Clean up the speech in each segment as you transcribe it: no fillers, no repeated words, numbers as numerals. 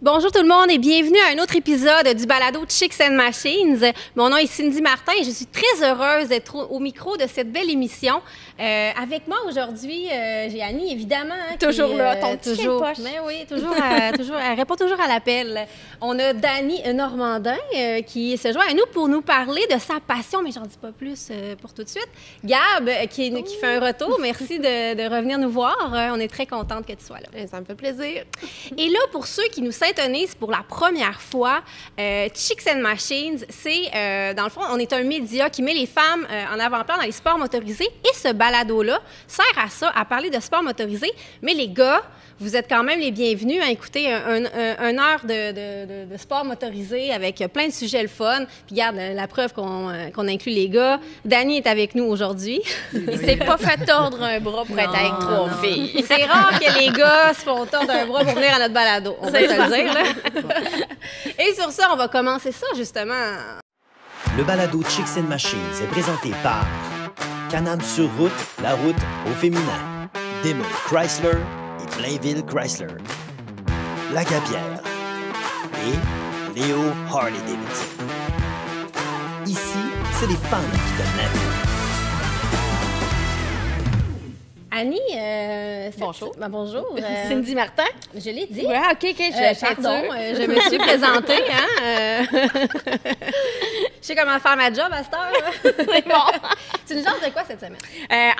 Bonjour tout le monde et bienvenue à un autre épisode du balado Chicks and Machines. Mon nom est Cindy Martin et je suis très heureuse d'être au micro de cette belle émission. Avec moi aujourd'hui, j'ai Annie, évidemment. Toujours là, ton petit poche. Mais oui, toujours, elle répond toujours à l'appel. On a Dani Normandin qui se joint à nous pour nous parler de sa passion, mais j'en dis pas plus pour tout de suite. Gab qui fait un retour. Merci de revenir nous voir. On est très contente que tu sois là. Ça me fait plaisir. Et là, pour ceux qui nous s'intonisent pour la première fois, Chicks and Machines, c'est, dans le fond, on est un média qui met les femmes en avant-plan dans les sports motorisés. Et ce balado-là sert à ça, à parler de sports motorisés. Mais les gars, vous êtes quand même les bienvenus à écouter une heure de sport motorisé avec plein de sujets le fun. Puis regarde, la preuve qu'on inclut les gars. Dani est avec nous aujourd'hui. Il s'est pas fait tordre un bras pour être avec trois filles. C'est rare que les gars se font tordre un bras pour venir à notre balado. On va se le dire, là. Et sur ça, on va commencer ça, justement. Le balado Chicks and Machines est présenté par Can-Am sur route, la route au féminin. Daimler Chrysler et Blainville Chrysler. Lagapierre et Léo Harley-Davidson. Ici, c'est les femmes qui donnent l'info. Annie, bonjour. Bonjour. Cindy Martin. Je l'ai dit. Ouais, OK, Pardon, je me suis présentée. Je sais comment faire ma job à cette heure. C'est bon. Tu nous jases de quoi cette semaine?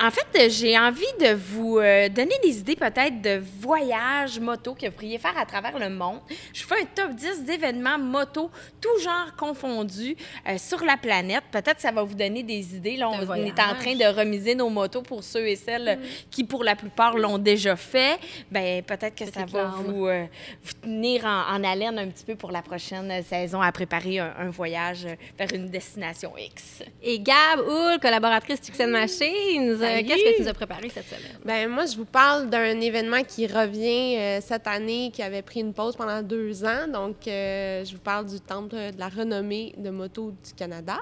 En fait, j'ai envie de vous donner des idées peut-être de voyages moto que vous pourriez faire à travers le monde. Je fais un top 10 d'événements moto, tout genre confondus, sur la planète. Peut-être que ça va vous donner des idées. Là, on est en train de remiser nos motos pour ceux et celles qui, pour la plupart, l'ont déjà fait. Bien, peut-être que ça va vous tenir en haleine un petit peu pour la prochaine saison à préparer un voyage vers une destination X. Et Gab Houle, collaboratrice Chicks and Machines, qu'est-ce que tu nous as préparé cette semaine? Bien, moi, je vous parle d'un événement qui revient cette année, qui avait pris une pause pendant 2 ans. Donc, je vous parle du Temple de la renommée de moto du Canada.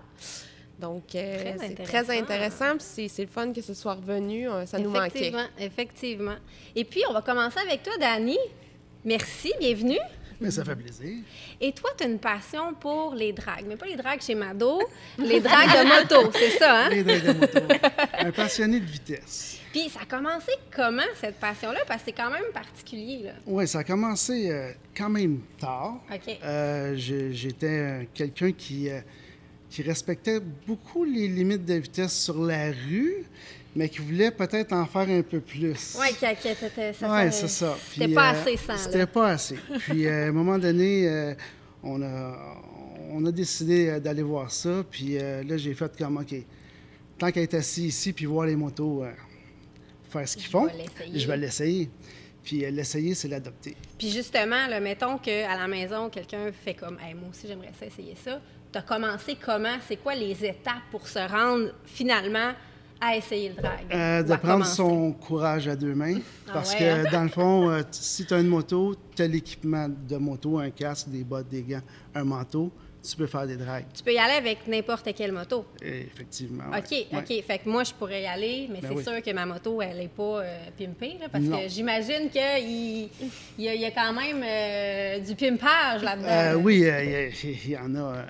Donc, c'est très intéressant. Puis c'est le fun que ce soit revenu. Ça nous manquait. Effectivement. Et puis, on va commencer avec toi, Dani. Merci, bienvenue. Mais ça fait plaisir. Et toi, tu as une passion pour les dragues, mais pas les dragues chez Mado, les dragues de moto, c'est ça, hein? Les dragues de moto. Un passionné de vitesse. Puis, ça a commencé comment, cette passion-là? Parce que c'est quand même particulier, là. Oui, ça a commencé quand même tard. OK. J'étais quelqu'un qui respectait beaucoup les limites de vitesse sur la rue, mais qui voulait peut-être en faire un peu plus. Oui, c'est ça. C'était pas assez sans. C'était pas assez. Puis, à un moment donné, on a décidé d'aller voir ça. Puis là, j'ai fait comme, OK, tant qu'à être assis ici puis voir les motos faire ce qu'ils font, je vais l'essayer. Puis l'essayer, c'est l'adopter. Puis justement, là, mettons qu'à la maison, quelqu'un fait comme, hey, moi aussi, j'aimerais essayer ça. Tu as commencé comment? C'est quoi les étapes pour se rendre finalement à essayer le drag? De prendre son courage à 2 mains. Parce que, dans le fond, si tu as une moto, tu as l'équipement de moto, un casque, des bottes, des gants, un manteau, tu peux faire des drags. Tu peux y aller avec n'importe quelle moto? Effectivement. OK. Fait que moi, je pourrais y aller, mais c'est sûr que ma moto, elle n'est pas pimpée, là, parce que j'imagine qu'il y a quand même du pimpage là-dedans. Oui, il y en a.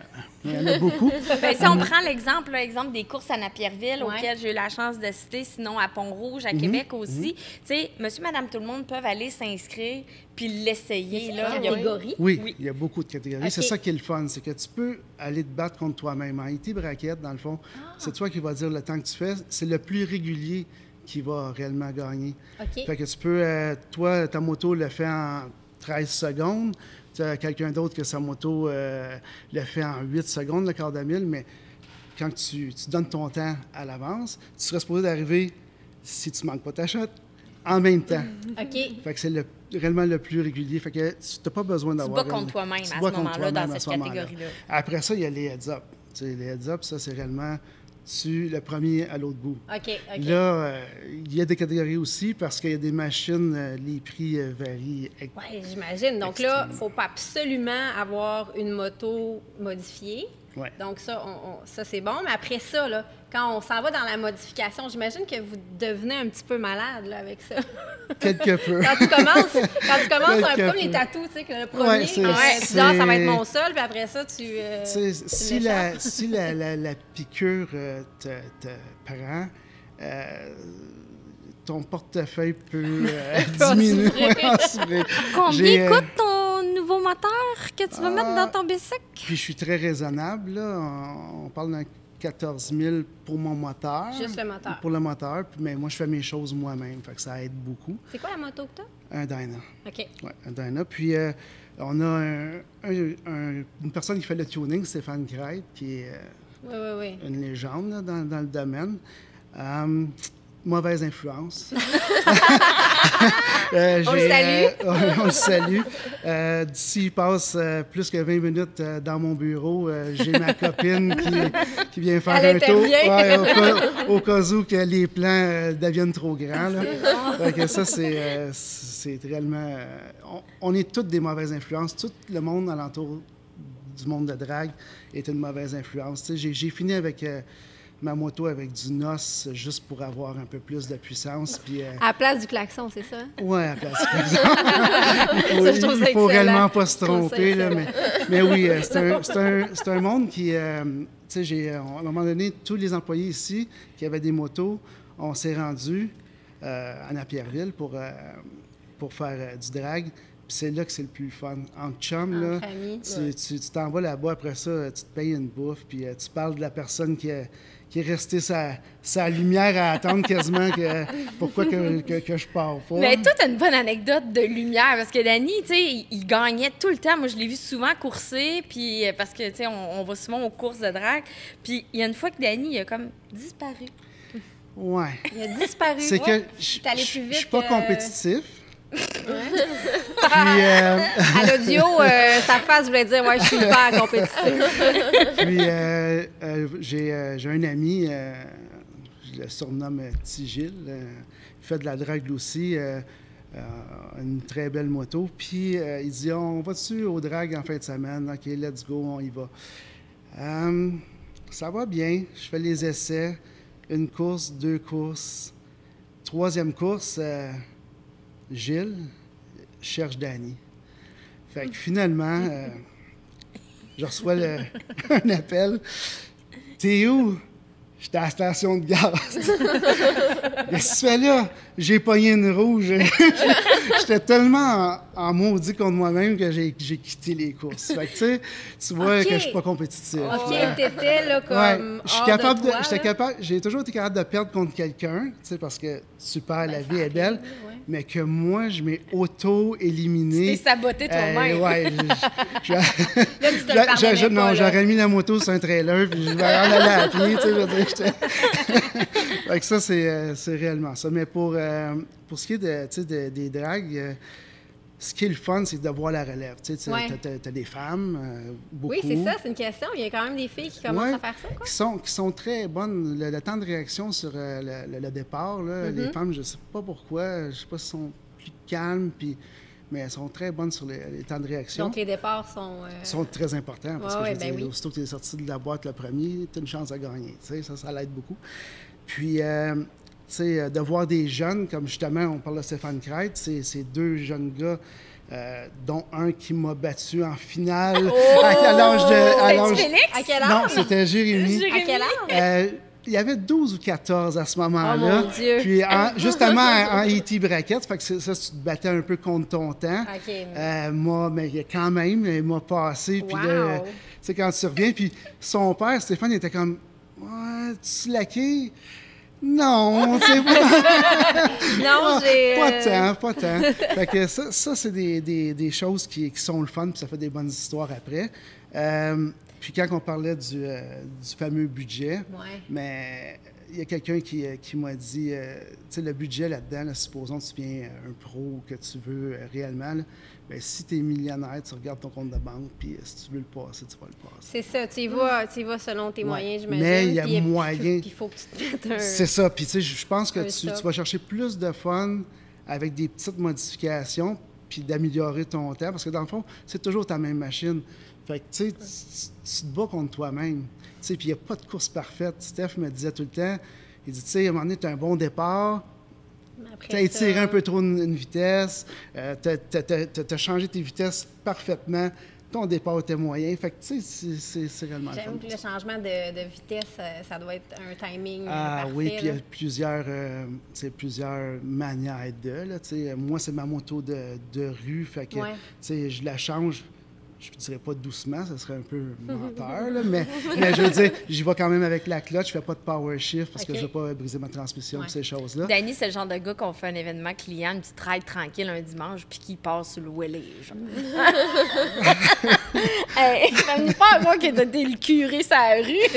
Il y en a beaucoup. Si on prend l'exemple des courses à Napierville, auxquelles j'ai eu la chance de citer, sinon à Pont-Rouge, à Québec aussi, tu sais, monsieur, madame, tout le monde peuvent aller s'inscrire puis l'essayer. Il y a des catégories? Oui, il y a beaucoup de catégories. Okay. C'est ça qui est le fun, c'est que tu peux aller te battre contre toi-même. En IT braquette, dans le fond, c'est toi qui vas dire le temps que tu fais. C'est le plus régulier qui va réellement gagner. Okay. Fait que tu peux, toi, ta moto le fait en 13 secondes. Tu as quelqu'un d'autre que sa moto le fait en 8 secondes, le quart de mille, mais quand tu donnes ton temps à l'avance, tu serais supposé d'arriver, si tu ne manques pas ta shot, en même temps. OK. Fait que c'est réellement le plus régulier. Fait que tu n'as pas besoin d'avoir... Tu te bats contre toi-même à ce moment-là, dans cette catégorie-là. Après ça, il y a les heads-up. Les heads-up, ça, c'est réellement le premier à l'autre bout. OK. Là, il y a des catégories aussi parce qu'il y a des machines, les prix varient. Oui, j'imagine. Donc là, il ne faut pas absolument avoir une moto modifiée. Ouais. Donc, ça, ça c'est bon. Mais après ça, là, quand on s'en va dans la modification, j'imagine que vous devenez un petit peu malade là, avec ça. Quelque peu. Quand tu commences un peu Quelque comme les peu. tatous, tu sais, que le premier, Ouais, tu dis, ça va être mon sol, puis après ça, tu si la piqûre te prend, ton portefeuille peut diminuer. Combien coûte ton nouveau moteur que tu vas mettre dans ton bicycle? Puis je suis très raisonnable. Là. On parle d'un 14 000 pour mon moteur. Juste le moteur. Pour le moteur. Mais moi, je fais mes choses moi-même. Fait que ça aide beaucoup. C'est quoi la moto que tu as? Un Dyna. OK. Oui, un Dyna. Puis on a une personne qui fait le tuning, Stéphane Crête, qui est Oui. une légende là, dans le domaine. Mauvaise influence. On le salue. On le salue. D'ici, il passe plus que 20 minutes dans mon bureau. J'ai ma copine qui vient faire Elle un tour. intervient. Au cas où que les plans deviennent trop grands. Là. Fait que ça, c'est réellement... on est toutes des mauvaises influences. Tout le monde alentour du monde de drague est une mauvaise influence. Tu sais, j'ai fini avec... ma moto avec du NOS juste pour avoir un peu plus de puissance. Puis, À la place du klaxon, c'est ça? Oui, à la place du klaxon. Il faut réellement pas se tromper. Là, mais oui, c'est un monde qui... tu sais, à un moment donné, tous les employés ici qui avaient des motos, on s'est rendus à Napierville pour faire du drag. Puis c'est là que c'est le plus fun. En chum, là, tu t'en vas là-bas, après ça, tu te payes une bouffe, puis tu parles de la personne qui est restée sa lumière à attendre quasiment pourquoi que je pars pas. Mais toi, t'as une bonne anecdote de lumière, parce que Danny, tu sais, il gagnait tout le temps. Moi, je l'ai vu souvent courser, puis parce que, tu sais, on va souvent aux courses de drague. Puis il y a une fois que Danny, il a comme disparu. Ouais. Il a disparu. C'est que je suis pas compétitif. Puis, à l'audio, sa face voulait dire « Ouais, je suis hyper compétitif. » Puis, j'ai un ami, je le surnomme Tigil, il fait de la drague aussi, une très belle moto. Puis, il dit « On va-tu au drag en fin de semaine? OK, let's go, on y va. » Ça va bien, je fais les essais, une course, 2 courses. 3e course... Gilles cherche Danny. Fait que finalement, je reçois un appel. « T'es où? » « J'étais à la station de gaz. » « Qu'est-ce que tu fais là? » J'ai pogné une rouge. J'étais tellement en maudit contre moi-même que j'ai quitté les courses. Fait que, tu vois que je suis pas compétitif. OK, t'étais là comme j'étais capable, j'ai toujours été capable de perdre contre quelqu'un, parce que super, la vie est belle, mais que moi, je m'ai auto-éliminé. Tu t'es saboté toi-même. Non, j'aurais mis la moto sur un trailer, puis je vais en aller à pied, tu sais, je veux dire, fait que ça, c'est réellement ça. Mais pour ce qui est des dragues, ce qui est le fun, c'est de voir la relève. Tu sais, t'as des femmes, beaucoup. Oui, c'est ça, c'est une question. Il y a quand même des filles qui commencent à faire ça, quoi. Qui sont très bonnes. Le temps de réaction sur le départ, là, les femmes, je ne sais pas pourquoi, je ne sais pas si elles sont plus calmes, mais elles sont très bonnes sur les temps de réaction. Donc, les départs sont très importants, parce que je veux dire, aussitôt que tu es sorti de la boîte le premier, tu as une chance à gagner. Tu sais, ça l'aide beaucoup. Puis... tu sais, de voir des jeunes, comme justement, on parle de Stéphane Crête, c'est 2 jeunes gars, dont un qui m'a battu en finale à l'âge Félix? À quel âge? Non, c'était Jérémy. À quel âge? Il y avait 12 ou 14 à ce moment-là. Oh mon Dieu! Puis justement, en E.T. bracket, fait que ça, tu te battais un peu contre ton temps. OK. Moi, mais quand même, il m'a passé. Puis là, tu sais, quand tu reviens, puis son père, Stéphane, il était comme « Ouais, tu laquais? » Non, c'est Non, pas tant. Fait que ça c'est des choses qui sont le fun, puis ça fait des bonnes histoires après. Puis quand on parlait du fameux budget, mais il y a quelqu'un qui m'a dit, tu sais, le budget là-dedans, là, supposons que tu viens un pro, que tu veux réellement, là, bien, si tu es millionnaire, tu regardes ton compte de banque, puis si tu veux le passer, tu vas le passer. C'est ça, tu y vas selon tes moyens, j'imagine. Mais il y a moyen. Puis il faut que tu te mettes un... C'est ça, puis tu sais, je pense que tu vas chercher plus de fun avec des petites modifications, puis d'améliorer ton temps, parce que dans le fond, c'est toujours ta même machine. Fait que, tu sais, tu te bats contre toi-même. Tu sais, puis il n'y a pas de course parfaite. Steph me disait tout le temps, il dit, tu sais, à un moment donné, tu as un bon départ, tu as étiré un peu trop une vitesse, tu as changé tes vitesses parfaitement, ton départ était moyen. Fait que, tu sais, c'est réellement le fun. J'aime que le changement de vitesse, ça doit être un timing parfait. Oui, puis il y a plusieurs manières de. Là, moi, c'est ma moto de rue, fait que je la change. Je ne dirais pas doucement, ça serait un peu menteur, là, mais je veux dire, j'y vais quand même avec la clutch, je ne fais pas de power shift parce que je ne veux pas briser ma transmission et ces choses-là. Danny, c'est le genre de gars qu'on fait un événement client, une petite ride tranquille un dimanche, puis qui passe sur le Welly, genre. Hey, même pas à moi qui était le curé sur la rue.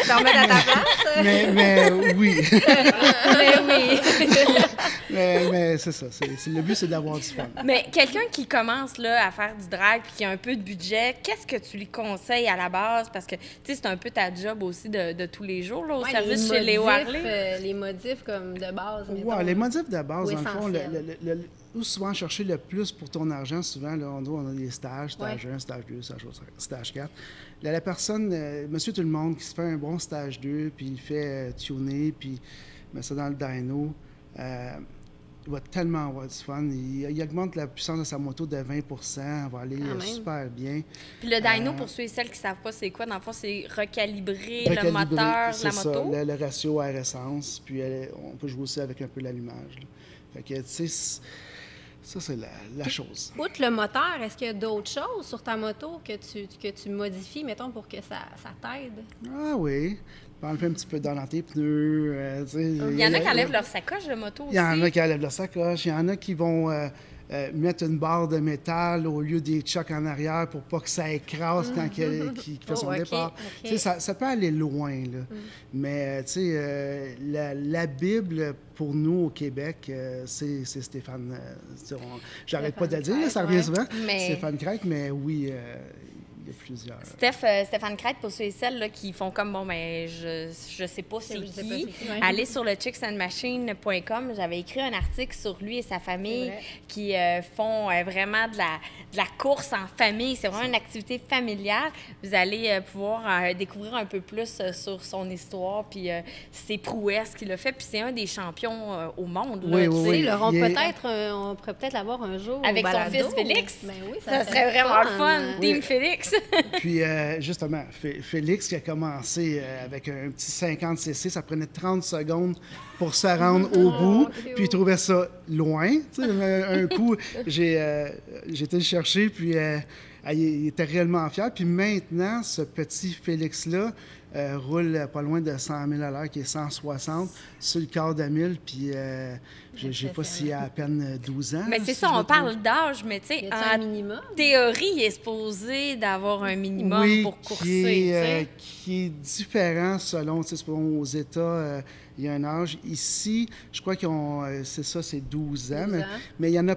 T'en mets à ta place? Mais oui. Mais oui. mais c'est ça. Le but, c'est d'avoir du fun. Mais quelqu'un qui commence là, à faire du drag puis qui a un peu de budget, qu'est-ce que tu lui conseilles à la base? Parce que, tu sais, c'est un peu ta job aussi de tous les jours, là, au service chez Léo Harley. Les modifs comme de base. Oui, les modifs de base, dans le fond, où souvent chercher le plus pour ton argent, souvent, là, on a des stages, stage 1, stage 2, stage 4. Là, la personne, monsieur tout le monde, qui se fait un bon stage 2, puis il fait tuner, puis met ça dans le dyno, il va tellement avoir du fun. Il augmente la puissance de sa moto de 20 %. Elle va aller super bien. Puis le dyno, pour ceux et celles qui ne savent pas c'est quoi, dans le fond, c'est recalibrer le moteur de la moto. Le ratio air-essence. Puis on peut jouer aussi avec un peu l'allumage. Fait que, tu sais, ça, c'est la chose. Outre le moteur, est-ce qu'il y a d'autres choses sur ta moto que tu modifies, mettons, pour que ça t'aide? Ah oui. Tu peux enlever un petit peu dans tes pneus. Il y en a qui enlèvent leur sacoche de moto aussi. Il y en a qui enlèvent leur sacoche. Il y en a qui vont mettre une barre de métal au lieu des chocs en arrière pour pas que ça écrase quand il fait son départ. Okay. Ça peut aller loin, là. Mais la Bible, pour nous, au Québec, c'est Stéphane. J'arrête pas de le dire, ça revient souvent. Stéphane Craig, mais oui... il y a plusieurs. Stéphane Crête, pour ceux et celles là, qui font comme, je sais pas c'est qui, allez sur le chicksandmachine.com. J'avais écrit un article sur lui et sa famille qui font vraiment de la course en famille. C'est vraiment une activité familiale. Vous allez pouvoir découvrir un peu plus sur son histoire puis ses prouesses qu'il a fait. Puis c'est un des champions au monde. Oui. On pourrait peut-être l'avoir un jour avec son fils Félix. Ben oui, ça serait vraiment le fun. Team Félix. Puis, justement, Félix qui a commencé avec un petit 50 cc, ça prenait 30 secondes pour se rendre au bout, puis il trouvait ça loin. Un coup, j'ai été le chercher, puis il était réellement fier. Puis maintenant, ce petit Félix-là roule pas loin de 100 000 à l'heure, qui est 160 sur le quart de mille, puis je ne sais pas s'il a à peine 12 ans. Mais c'est ça, on parle d'âge, mais tu sais, en théorie, il est supposé d'avoir un minimum pour courser. Qui est différent selon, aux États, il y a un âge. Ici, je crois c'est 12 ans, mais il y en a.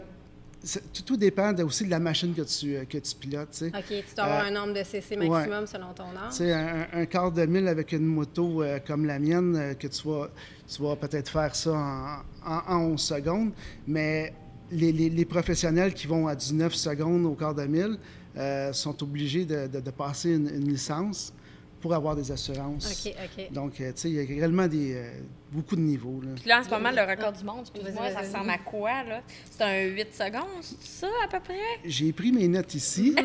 Tout dépend aussi de la machine que tu pilotes. T'sais. OK, tu dois avoir un nombre de CC maximum selon ton âge. Un quart de mille avec une moto comme la mienne, que tu vas peut-être faire ça en 11 secondes, mais les professionnels qui vont à 19 secondes au quart de mille sont obligés de passer une licence pour avoir des assurances. OK. Donc, tu sais, il y a réellement beaucoup de niveaux. Là. Puis là, en ce moment, le record du monde, excuse-moi, ça ressemble à quoi, là? C'est un 8 secondes, c'est ça, à peu près? J'ai pris mes notes ici.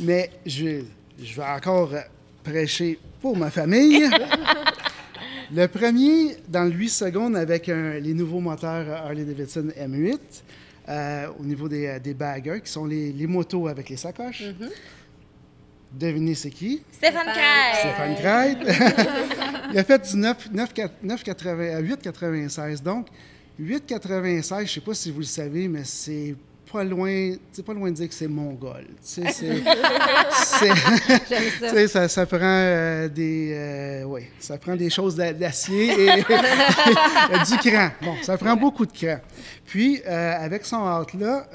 Mais je vais encore prêcher pour ma famille. Le premier, dans le 8 secondes, avec les nouveaux moteurs Harley-Davidson M8, au niveau des baggers, qui sont les motos avec les sacoches. Devinez c'est qui? Stéphane Crête. Stéphane Crête. Il a fait du 8,96. Donc, 8,96, je ne sais pas si vous le savez, mais c'est pas loin de dire que c'est mongol. Ça prend ça prend des choses d'acier et du cran. Bon, ça prend beaucoup de cran. Puis, avec son hâte-là,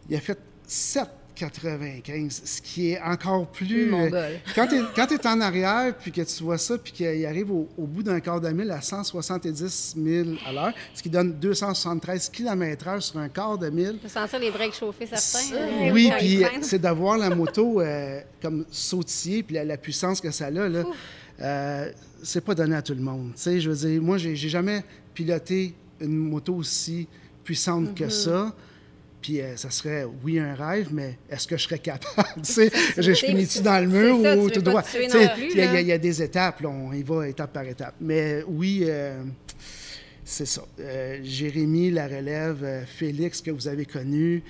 il a fait 7 95, ce qui est encore plus... Mongol. Quand tu es en arrière, puis que tu vois ça, puis qu'il arrive au bout d'un quart de mille à 170 000 à l'heure, ce qui donne 273 km/h sur un quart de mille. Tu peux sentir les breaks chauffer certains. Oui, quand puis ils freinent. c'est de voir la moto comme sautiller, puis la puissance que ça a, là, c'est pas donné à tout le monde. Tu sais, je veux dire, moi, j'ai jamais piloté une moto aussi puissante que ça. Puis ça serait, oui, un rêve, mais est-ce que je serais capable? Tu sais, je finis-tu dans le mur ça, ou tu tout veux pas droit? te tuer Tu sais, non plus, il y a des étapes, là, on y va étape par étape. Mais oui, c'est ça. Jérémy, la relève, Félix, que vous avez connu,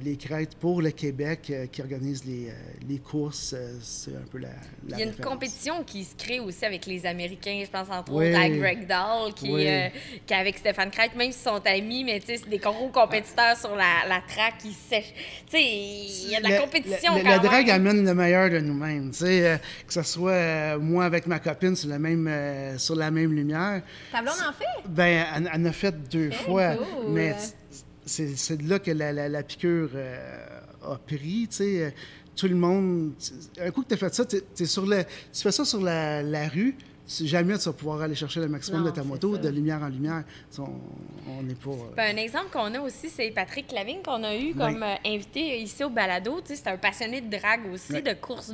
les crêtes pour le Québec qui organisent les courses, c'est un peu la Il y a une référence. compétition qui se crée aussi avec les Américains, je pense entre Oui. autres à Greg Dahl, qui est avec Stéphane Crête, même s'ils sont amis, mais tu sais, c'est des gros compétiteurs sur la track qui sèchent. Tu sais, il y a de la compétition quand Le drag même. amène le meilleur de nous-mêmes. Tu sais, que ce soit moi avec ma copine sur la même lumière. Ta blonde en fait? Ben, elle en a fait 2 fois, cool. mais c'est de là que la piqûre a pris, tu sais. Tout le monde... Un coup que tu as fait ça, tu fais ça sur la rue, jamais tu vas pouvoir aller chercher le maximum Non, de ta c'est moto, ça. de lumière en lumière. On n'est pas... Ben, un exemple qu'on a aussi, c'est Patrick Lavigne qu'on a eu comme invité ici au balado. Tu sais, c'est un passionné de drague aussi, de course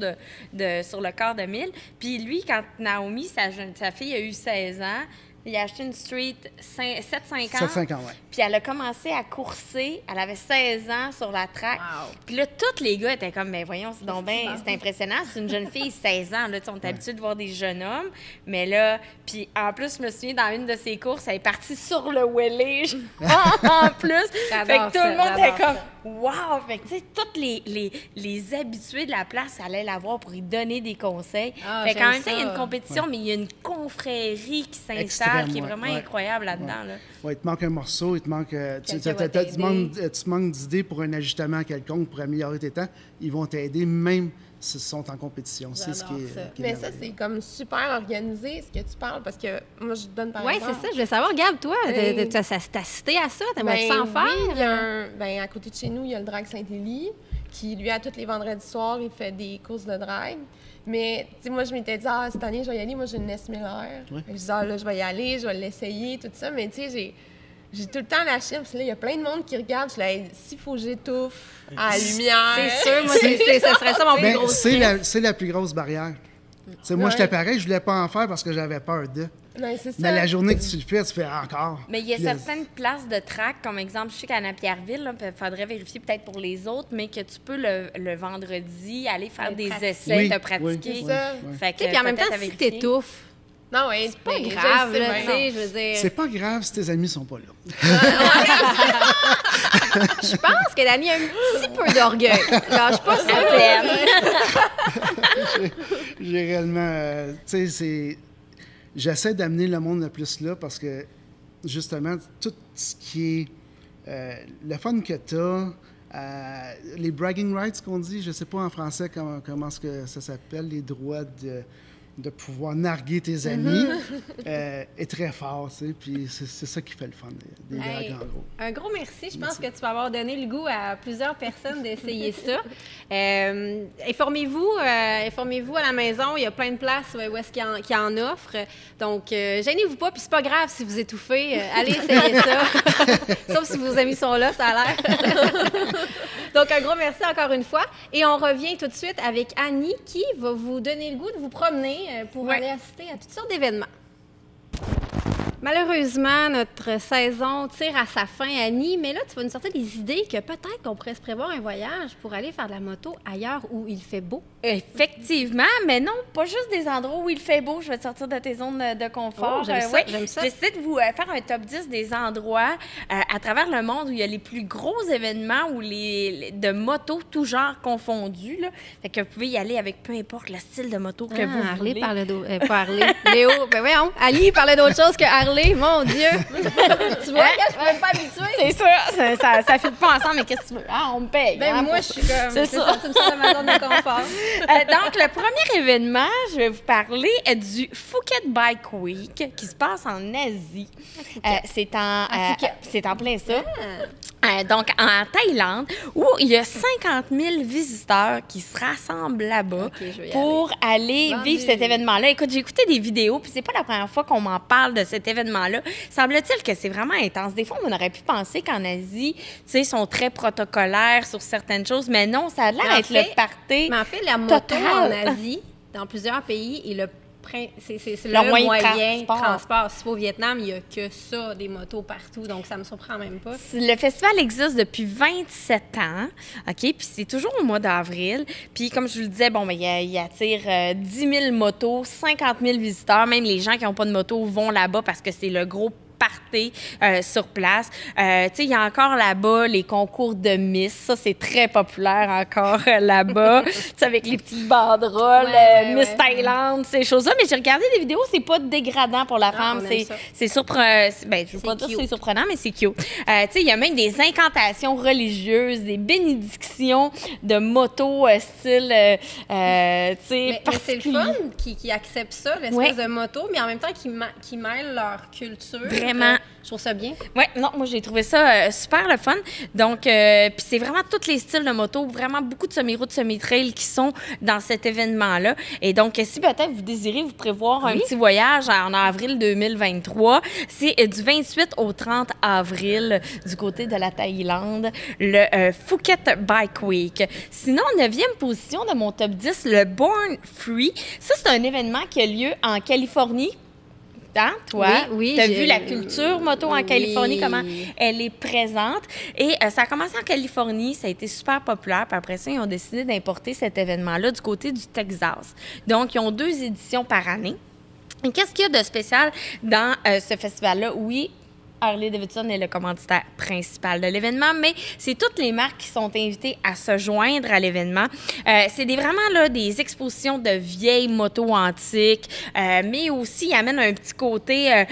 sur le quart de mille. Puis lui, quand Naomi, sa fille, a eu 16 ans, il a acheté une Street 750. 750, oui. Puis elle a commencé à courser. Elle avait 16 ans sur la track. Wow. Puis là, tous les gars étaient comme, mais voyons, c'est impressionnant. C'est une jeune fille, 16 ans. Là, tu sais, on est habitué de voir des jeunes hommes. Mais là, puis en plus, je me souviens, dans une de ses courses, elle est partie sur le wellé en plus. J'adore Fait que tout ça, le monde j'adore était comme, ça. wow! Fait que, tu sais, tous les habitués de la place allaient la voir pour lui donner des conseils. Ah, fait qu'en j'aime même temps, il y a ça. une compétition, mais il y a une confrérie qui s'installe, Extrême, qui est ouais, vraiment ouais. incroyable là-dedans. Là. Ouais, il te manque un morceau, il te manque... Quelqu'un va tu manques d'idées pour un ajustement quelconque, pour améliorer tes temps. Ils vont t'aider, même s'ils sont en compétition. C'est ce qui J'adore est... ça. qui est Mais ça, merveilleux. c'est comme super organisé, ce que tu parles, parce que moi, je te donne par Oui, exemple. c'est ça. Je voulais savoir, Gab, toi, Ben- t'as assisté à ça? T'aimerais Ben, s'en oui, faire? il y a à côté de chez nous, il y a le Drag Saint-Élie, qui, lui, à tous les vendredis soirs, il fait des courses de drag. Mais, tu sais, moi, je m'étais dit, cette année, je vais y aller. Moi, j'ai une Ness Miller. Ouais. Je disais, là, je vais y aller, je vais l'essayer, tout ça. Mais, tu sais, j'ai tout le temps la chienne. Parce que là, il y a plein de monde qui regarde. Je suis là, hey, s'il faut que j'étouffe à la lumière. C'est sûr, moi, ça serait ça mon plus Ben, gros c'est la plus grosse barrière. Tu sais, moi, Ouais. j'étais pareil, je voulais pas en faire parce que j'avais peur d'eux. Ben, c'est ça. Mais la journée que tu le fais, tu fais encore. Mais il y a Puis là, certaines places de track, comme exemple, je sais qu'à Napierville, il faudrait vérifier peut-être pour les autres, mais que tu peux le vendredi aller faire Aller des pratiquer. essais, Oui, te pratiquer. oui, C'est ça. oui. Fait que Tu sais, puis en même temps, peut-être à si vérifier. t'étouffes, Non, ouais, c'est pas ben, je grave, sais là, bien. tu sais, je veux dire... C'est pas grave si tes amis sont pas là. Je pense que Dani a un petit peu d'orgueil. Alors, je suis pas sûre. J'ai réellement... tu sais, c'est... J'essaie d'amener le monde le plus là parce que, justement, tout ce qui est... le fun que tu as, les bragging rights qu'on dit, je sais pas en français comment est-ce que ça s'appelle, les droits de pouvoir narguer tes amis, est très fort, tu sais, puis c'est ça qui fait le fun des Hey, dragues, en gros. un gros merci. Je pense que tu vas avoir donné le goût à plusieurs personnes d'essayer ça. Informez-vous à la maison. Il y a plein de places où est-ce qu'il en offre. Donc, gênez-vous pas. Puis c'est pas grave si vous étouffez. Allez essayer ça. Sauf si vos amis sont là, ça a l'air. Donc, un gros merci encore une fois. Et on revient tout de suite avec Annie qui va vous donner le goût de vous promener pour aller assister à toutes sortes d'événements. Malheureusement, notre saison tire à sa fin, Annie, mais là, tu vas nous sortir des idées que peut-être qu'on pourrait se prévoir un voyage pour aller faire de la moto ailleurs où il fait beau. Effectivement, mais non, pas juste des endroits où il fait beau. Je vais te sortir de tes zones de confort. Oh, j'aime ça, ouais. j'aime ça. J'essaie de vous faire un top 10 des endroits à travers le monde où il y a les plus gros événements ou de motos, tout genre confondus. Là. Fait que vous pouvez y aller avec peu importe le style de moto que vous Harley voulez. parlait pas Harley. Léo, ben voyons, Ali parlait d'autre chose que Harley. parler, mon Dieu! Tu vois, je suis même pas habituée. C'est ça, ça fait pas ensemble, mais qu'est-ce que tu veux? Ah, on me paye. Ben, hein, moi, pour je suis comme. C'est ça. Tu me sors de ma zone de confort. Donc, le premier événement, je vais vous parler du Phuket Bike Week qui se passe en Asie. C'est en plein ça. Donc, en Thaïlande, où il y a 50 000 visiteurs qui se rassemblent là-bas pour aller vivre cet événement-là. Écoute, j'ai écouté des vidéos, puis c'est pas la première fois qu'on m'en parle de cet événement-là. Semble-t-il que c'est vraiment intense. Des fois, on aurait pu penser qu'en Asie, tu sais, ils sont très protocolaires sur certaines choses, mais non, ça a l'air d'être le party. Mais en fait, la moto total. en Asie, dans plusieurs pays, est c'est Le le moyen moyen de de transport. transport. Si tu vas au Vietnam, il n'y a que ça, des motos partout, donc ça me surprend même pas. Le festival existe depuis 27 ans, OK? Puis c'est toujours au mois d'avril. Puis comme je vous le disais, bon, ben, il attire 10 000 motos, 50 000 visiteurs. Même les gens qui n'ont pas de moto vont là-bas parce que c'est le gros party sur place. Tu sais, il y a encore là-bas les concours de Miss. Ça, c'est très populaire encore là-bas. Tu sais, avec les petites banderoles, Miss Thaïlande, ces choses-là. Mais j'ai regardé des vidéos, c'est pas dégradant pour la femme. C'est surprenant. Ben, je veux pas dire que c'est surprenant, mais c'est cute. Tu sais, il y a même des incantations religieuses, des bénédictions de moto style, tu sais, Mais c'est le fun qui acceptent ça, l'espèce de moto, mais en même temps qui mêlent leur culture. Vraiment. Je trouve ça bien. Oui, non, moi, j'ai trouvé ça super le fun. Donc, puis c'est vraiment tous les styles de moto, vraiment beaucoup de semi-routes, semi-trail qui sont dans cet événement-là. Et donc, si peut-être vous désirez vous prévoir un petit voyage en avril 2023, c'est du 28 au 30 avril du côté de la Thaïlande, le Phuket Bike Week. Sinon, 9e position de mon top 10, le Born Free. Ça, c'est un événement qui a lieu en Californie. Toi, oui, tu as vu la culture moto en Californie, comment elle est présente. Et ça a commencé en Californie, ça a été super populaire. Puis après ça, ils ont décidé d'importer cet événement-là du côté du Texas. Donc, ils ont 2 éditions par année. Et qu'est-ce qu'il y a de spécial dans ce festival-là? Oui, Harley-Davidson est le commanditaire principal de l'événement, mais c'est toutes les marques qui sont invitées à se joindre à l'événement. C'est vraiment là, des expositions de vieilles motos antiques, mais aussi, ils amènent un petit côté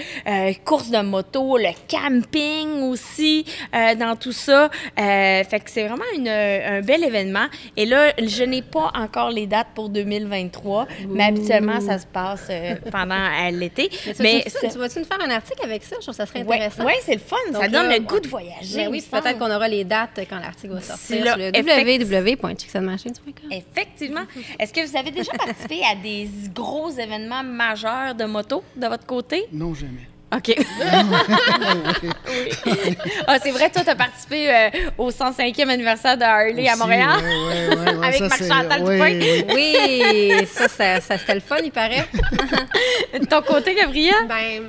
course de moto, le camping aussi dans tout ça. Fait que c'est vraiment un bel événement. Et là, je n'ai pas encore les dates pour 2023, mais habituellement, ça se passe pendant l'été. Mais tu vas-tu nous faire un article avec ça? Je trouve que ça serait intéressant. Oui, c'est le fun. Donc, ça donne le goût de voyager. Mais oui, peut-être qu'on aura les dates quand l'article va sortir là, sur le www.chicksenmachines.com. Effectivement. Est-ce que vous avez déjà participé à des gros événements majeurs de moto de votre côté? Non, jamais. OK. Ah, c'est vrai, toi, tu as participé au 105e anniversaire de Harley à Montréal? Oui, avec Marc-Chantal Dupin. Oui, ça c'était le fun, il paraît. De ton côté, Gabrielle? Ben,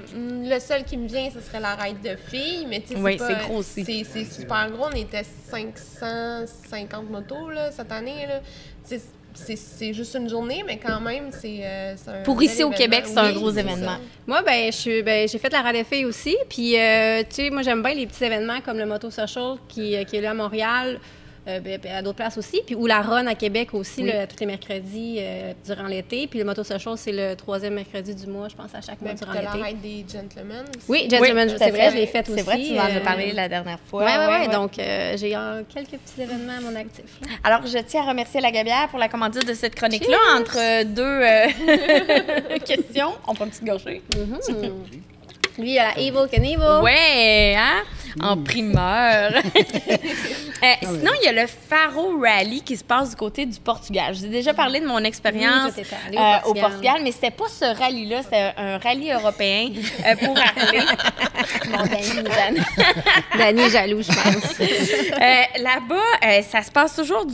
le seul qui me vient, ce serait la ride de filles, mais tu sais, oui, c'est gros aussi. C'est super gros. On était 550 motos là, cette année. Là. C'est juste une journée, mais quand même, c'est un pour ici au Québec, c'est un gros événement. Moi, j'ai fait la ride de filles aussi. Puis, tu sais, moi, j'aime bien les petits événements comme le Moto Social qui est là à Montréal. À d'autres places aussi. Puis, ou la Run à Québec aussi, tous les mercredis durant l'été. Puis le Moto Social, c'est le 3e mercredi du mois, je pense, à chaque mois durant l'été. la ride des Gentlemen aussi. Oui, Gentlemen, c'est vrai, je l'ai faite aussi. C'est vrai, tu m'en as parlé la dernière fois. Oui. Donc, j'ai quelques petits événements à mon actif. Là. Alors, je tiens à remercier la Gabière pour la commandite de cette chronique-là. Entre 2 questions, on prend une petite gorgée. Lui, il a la Evil Knievel. Ouais, hein? En primeur. Sinon, il y a le Faro Rally qui se passe du côté du Portugal. Je vous ai déjà parlé de mon expérience au Portugal, mais c'était pas ce rallye-là, c'était un rallye européen pour Harley. Bon, Dani est jaloux, je pense. Là-bas, ça se passe toujours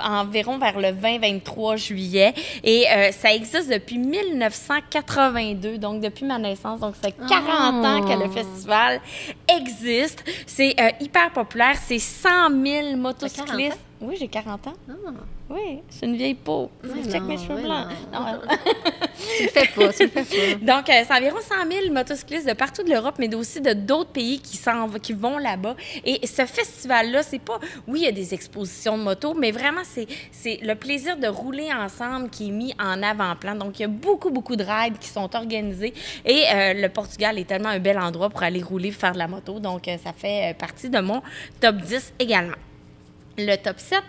environ vers le 20-23 juillet et ça existe depuis 1982, donc depuis ma naissance. Donc, c'est 40 ans que le festival existe. C'est hyper populaire. C'est 100 000 motocyclistes Oui, j'ai 40 ans. Ah. Oui, je suis une vieille peau. Check mes cheveux blancs. Non. Tu le fais pas, tu le fais pas. Donc, c'est environ 100 000 motocyclistes de partout de l'Europe, mais aussi de d'autres pays qui vont là-bas. Et ce festival-là, c'est pas... Oui, il y a des expositions de motos, mais vraiment, c'est le plaisir de rouler ensemble qui est mis en avant-plan. Donc, il y a beaucoup, beaucoup de rides qui sont organisés. Et le Portugal est tellement un bel endroit pour aller rouler, faire de la moto. Donc, ça fait partie de mon top 10 également. Le top 7...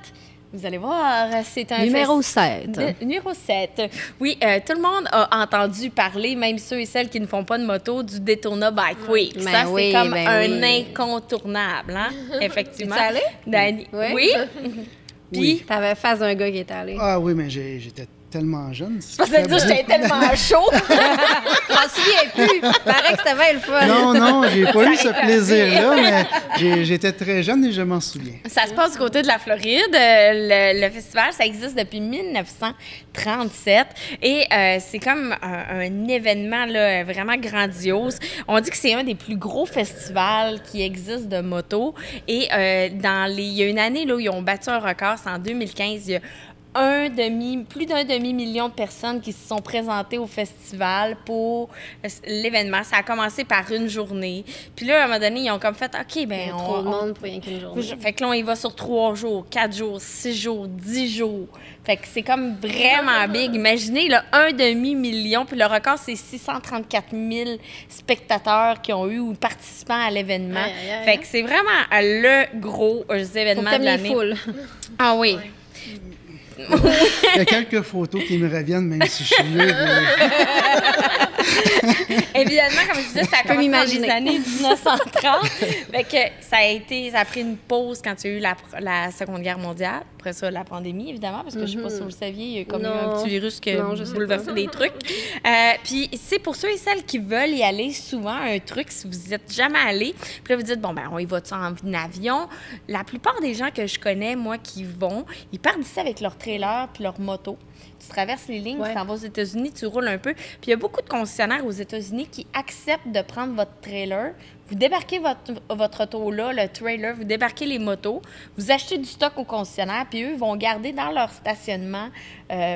Vous allez voir, c'est un... Numéro 7. Numéro 7. Oui, tout le monde a entendu parler, même ceux et celles qui ne font pas de moto, du Daytona Bike Week. Ben ça, oui, c'est comme ben un oui. incontournable, hein? Effectivement. Es-tu allé? Dani. Oui. Oui. Oui. T'avais face d'un gars qui est allé. Ah oui, mais j'étais tellement jeune. Je pensais dire que j'étais tellement chaud. Je m'en souviens plus. Paraît que c'était bien le fun. Non, j'ai pas eu ce plaisir-là, mais j'étais très jeune et je m'en souviens. Ça se passe du côté de la Floride. Le festival, ça existe depuis 1937 et c'est comme un événement là, vraiment grandiose. On dit que c'est un des plus gros festivals qui existent de moto et il y a une année là, où ils ont battu un record, c'est en 2015. Il y a plus d'un demi-million de personnes qui se sont présentées au festival pour l'événement. Ça a commencé par une journée. Puis là, à un moment donné, ils ont comme fait, OK, ben Il y a trop de monde pour rien qu'une journée. Fait que là, on y va sur 3 jours, 4 jours, 6 jours, 10 jours. Fait que c'est comme vraiment big. Imaginez, là, un demi-million. Puis le record, c'est 634 000 spectateurs qui ont eu ou participants à l'événement. Aïe, aïe, aïe. Fait que c'est vraiment le gros événement de l'année. Foules. Ah oui. Il y a quelques photos qui me reviennent, même si je suis vieux. Évidemment, comme je disais, ça a commencé dans les m'imaginer. années 1930. Fait que ça a pris une pause quand il y a eu la Seconde Guerre mondiale. Après ça, la pandémie, évidemment, parce que je ne sais pas si vous le saviez, il y a comme eu un petit virus qui a bouleversé des trucs. Puis c'est pour ceux et celles qui veulent y aller, souvent, un truc, si vous n'êtes jamais allé, puis là, vous dites, bon, ben on y va-tu en avion? La plupart des gens que je connais, moi, qui vont, ils partent d'ici avec leur trailer puis leur moto. Tu traverses les lignes, tu t'en vas aux États-Unis, tu roules un peu. Puis il y a beaucoup de concessionnaires aux États-Unis qui acceptent de prendre votre trailer. Vous débarquez votre auto là, le trailer, vous débarquez les motos, vous achetez du stock au concessionnaire, puis eux vont garder dans leur stationnement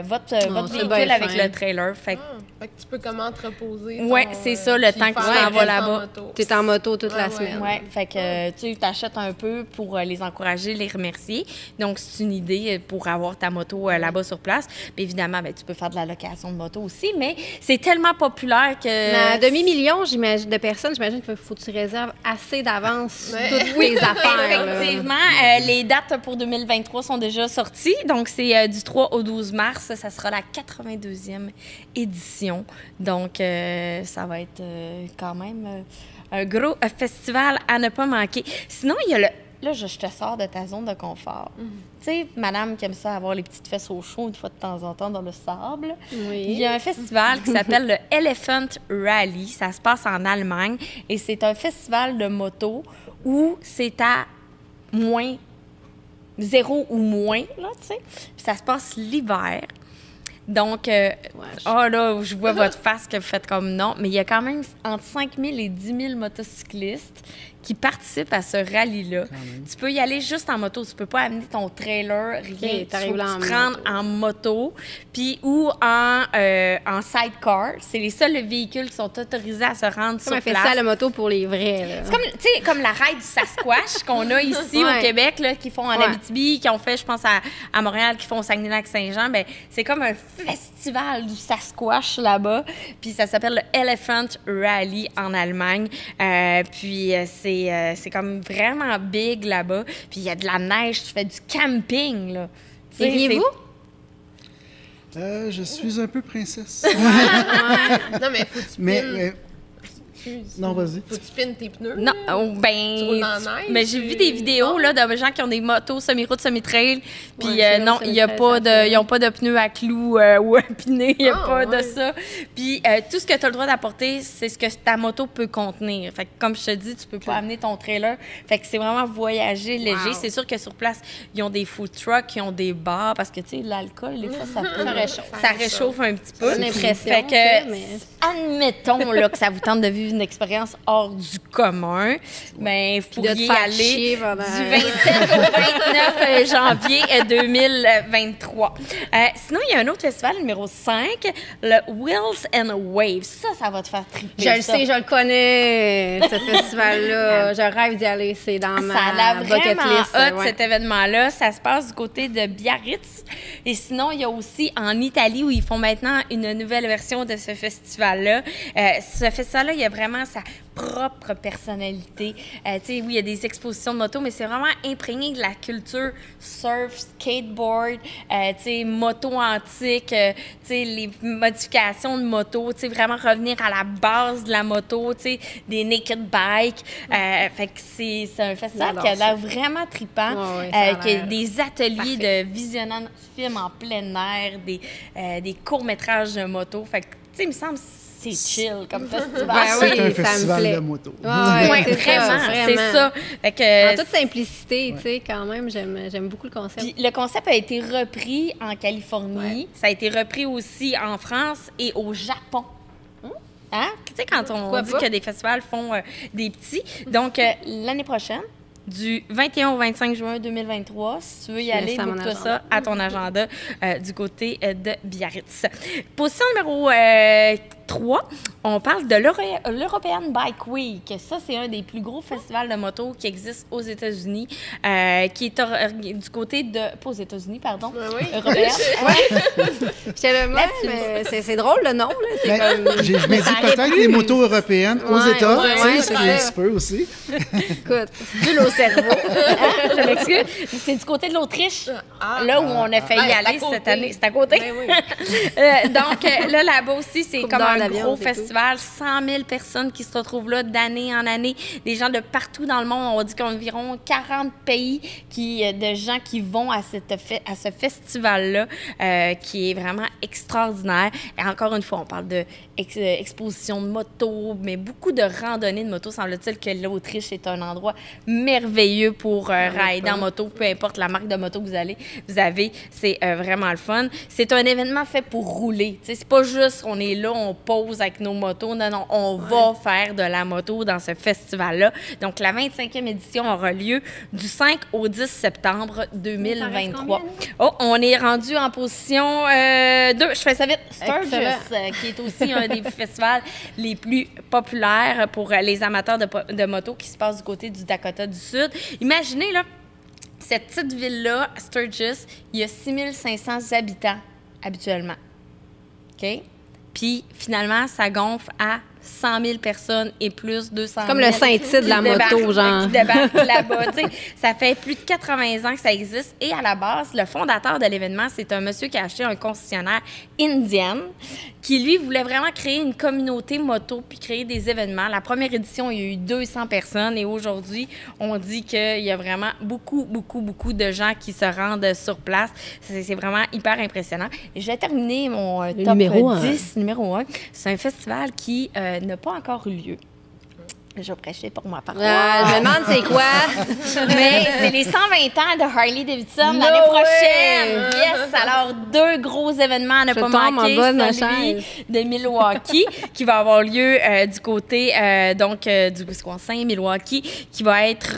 votre véhicule avec le trailer. Fait Fait que tu peux comme entreposer. ouais, c'est ça, le temps que tu t'en vas là-bas. Tu es en moto toute la semaine. Oui, fait que tu t'achètes un peu pour les encourager, les remercier. Donc, c'est une idée pour avoir ta moto là-bas sur place. Puis évidemment, ben, tu peux faire de la location de moto aussi, mais c'est tellement populaire que... Un demi-million, j'imagine, de personnes, j'imagine qu'il faut que tu réserves assez d'avance toutes tes affaires. là. Effectivement, les dates pour 2023 sont déjà sorties. Donc, c'est du 3 au 12 mars. Ça sera la 82e édition. Donc, ça va être quand même un gros festival à ne pas manquer. Sinon, il y a le... Là, je te sors de ta zone de confort. Tu sais, madame qui aime ça avoir les petites fesses au chaud une fois de temps en temps dans le sable. Oui. Il y a un festival qui s'appelle le Elephant Rally. Ça se passe en Allemagne et c'est un festival de moto où c'est à moins 0 ou moins, là, tu sais. Puis ça se passe l'hiver. Donc, là, je vois votre face que vous faites comme non, mais il y a quand même entre 5 000 et 10 000 motocyclistes qui participent à ce rallye-là. Tu peux y aller juste en moto. Tu peux pas amener ton trailer, rien. Okay, t'arrives là en te rendre en moto, puis ou en sidecar. C'est les seuls véhicules qui sont autorisés à se rendre sur Comme un place. festival de moto pour les vrais. Là. C'est comme, tu sais, comme la ride du Sasquatch qu'on a ici au Québec, là, qui font en Abitibi, qui ont fait, je pense, à Montréal, qui font au Saguenay-Lac-Saint-Jean. Ben, c'est comme un festival du Sasquatch là-bas. Puis ça s'appelle le Elephant Rally en Allemagne. Puis c'est comme vraiment big là-bas. Puis il y a de la neige, tu fais du camping, là. Iriez-vous? Je suis un peu princesse. Non, mais faut que tu mais non, vas-y. Faut que tu pines tes pneus. Non, là. ben... Tu roules dans la neige, mais j'ai vu des vidéos là, de gens qui ont des motos semi-route, semi-trail, puis non, il y a pas semi-trail, ils n'ont pas de pneus à clous ou à piner, il n'y a pas de ça. Puis tout ce que tu as le droit d'apporter, c'est ce que ta moto peut contenir. Fait que comme je te dis, tu peux pas amener ton trailer. Fait que c'est vraiment voyager léger. Wow. C'est sûr que sur place, ils ont des food trucks, ils ont des bars, parce que, tu sais, l'alcool, des fois, ça réchauffe. Ça réchauffe un petit peu. C'est une impression Fait que, mais- admettons là, que ça vous tente de vivre une expérience hors du commun, mais vous de te pourriez faire aller chier pendant- du 27 au 29 janvier 2023. Sinon, il y a un autre festival, numéro 5, le Wheels and Waves. Ça va te faire triper. Je le sais, je le connais, ce festival-là. Je rêve d'y aller. C'est dans Ça a ma l'air bucket vraiment list. hot, ouais. cet événement-là. Ça se passe du côté de Biarritz. Et sinon, il y a aussi en Italie où ils font maintenant une nouvelle version de ce festival-là. Ce festival-là, il y a vraiment sa propre personnalité. Tu sais, oui, il y a des expositions de moto, mais c'est vraiment imprégné de la culture surf, skateboard, tu sais, moto antique, tu sais, les modifications de moto, tu sais, vraiment revenir à la base de la moto, tu sais, des naked bikes. Fait que c'est un festival qui a l'air vraiment trippant, Ouais, ça a qui a l'air des ateliers de visionnant de films en plein air, des courts-métrages de moto. Fait que, tu sais, il me semble c'est chill comme festival. Ben C'est oui, un ça me festival plaît. de moto. Ouais, c'est vraiment, ça, c'est vraiment. ça. Fait que, En toute simplicité, tu sais, quand même, j'aime beaucoup le concept. puis le concept a été repris en Californie. Ça a été repris aussi en France et au Japon. Hein? Tu sais, quand on Pourquoi dit pas? que des festivals font des petits. Donc, l'année prochaine, du 21 au 25 juin 2023, si tu veux y Je mets aller, ça à mon book-toi agenda. ça à ton agenda du côté de Biarritz. Position numéro 3, on parle de l'European Bike Week. Ça, c'est un des plus gros festivals de moto qui existe aux États-Unis, qui est du côté de... Pas aux États-Unis, pardon. Oui. Européen. J'étais le même, mais c'est drôle le nom, là. C'est Mais comme... je me dis ça peut-être aurait les motos européennes aux Ouais, États, ouais, tu sais, ouais, c'est c'est un ça. petit peu aussi. Écoute, Bulle au cerveau. Je m'excuse. C'est du côté de l'Autriche, là où on a failli c'est à aller côté. cette année. C'est à côté. Ben oui. Donc, là-bas aussi, c'est Coupe comme d'heure un d'avion, gros c'est tout. festival. 100 000 personnes qui se retrouvent là d'année en année. Des gens de partout dans le monde. On dit qu'il y a environ 40 pays de gens qui vont à ce festival-là, qui est vraiment extraordinaire. Et encore une fois, on parle d'exposition de moto, mais beaucoup de randonnées de moto. Semble-t-il que l'Autriche est un endroit merveilleux pour rider en moto, peu importe la marque de moto que vous avez. C'est vraiment le fun. C'est un événement fait pour rouler. Tu sais, c'est pas juste on est là, on pose avec nos motos. Non, on va faire de la moto dans ce festival-là. Donc, la 25e édition aura lieu du 5 au 10 septembre 2023. Oh, on est rendu en position 2. Je fais ça vite. Sturgis, qui est aussi un des festivals les plus populaires pour les amateurs de moto qui se passe du côté du Dakota du Sud. Imaginez, là, cette petite ville-là, Sturgis, il y a 6500 habitants habituellement. OK? Puis, finalement, ça gonfle à 100 000 personnes et plus, 200 000. comme le Saint-Tite de la moto, genre. Qui débarquent là-bas. Tu sais, ça fait plus de 80 ans que ça existe. Et à la base, le fondateur de l'événement, c'est un monsieur qui a acheté un concessionnaire indien qui, lui, voulait vraiment créer une communauté moto puis créer des événements. La première édition, il y a eu 200 personnes et aujourd'hui, on dit qu'il y a vraiment beaucoup de gens qui se rendent sur place. C'est vraiment hyper impressionnant. Et je vais terminer mon top numéro 10, numéro 1. C'est un festival qui n'a pas encore eu lieu. Je vais prêcher pour ma paroisse. je me demande c'est quoi. Mais c'est les 120 ans de Harley-Davidson No l'année prochaine. way! Yes! Alors, 2 gros événements à ne Je pas tombe en manquer. bas de ma Celui chaise. de Milwaukee, qui va avoir lieu du côté du Wisconsin, Milwaukee, qui va être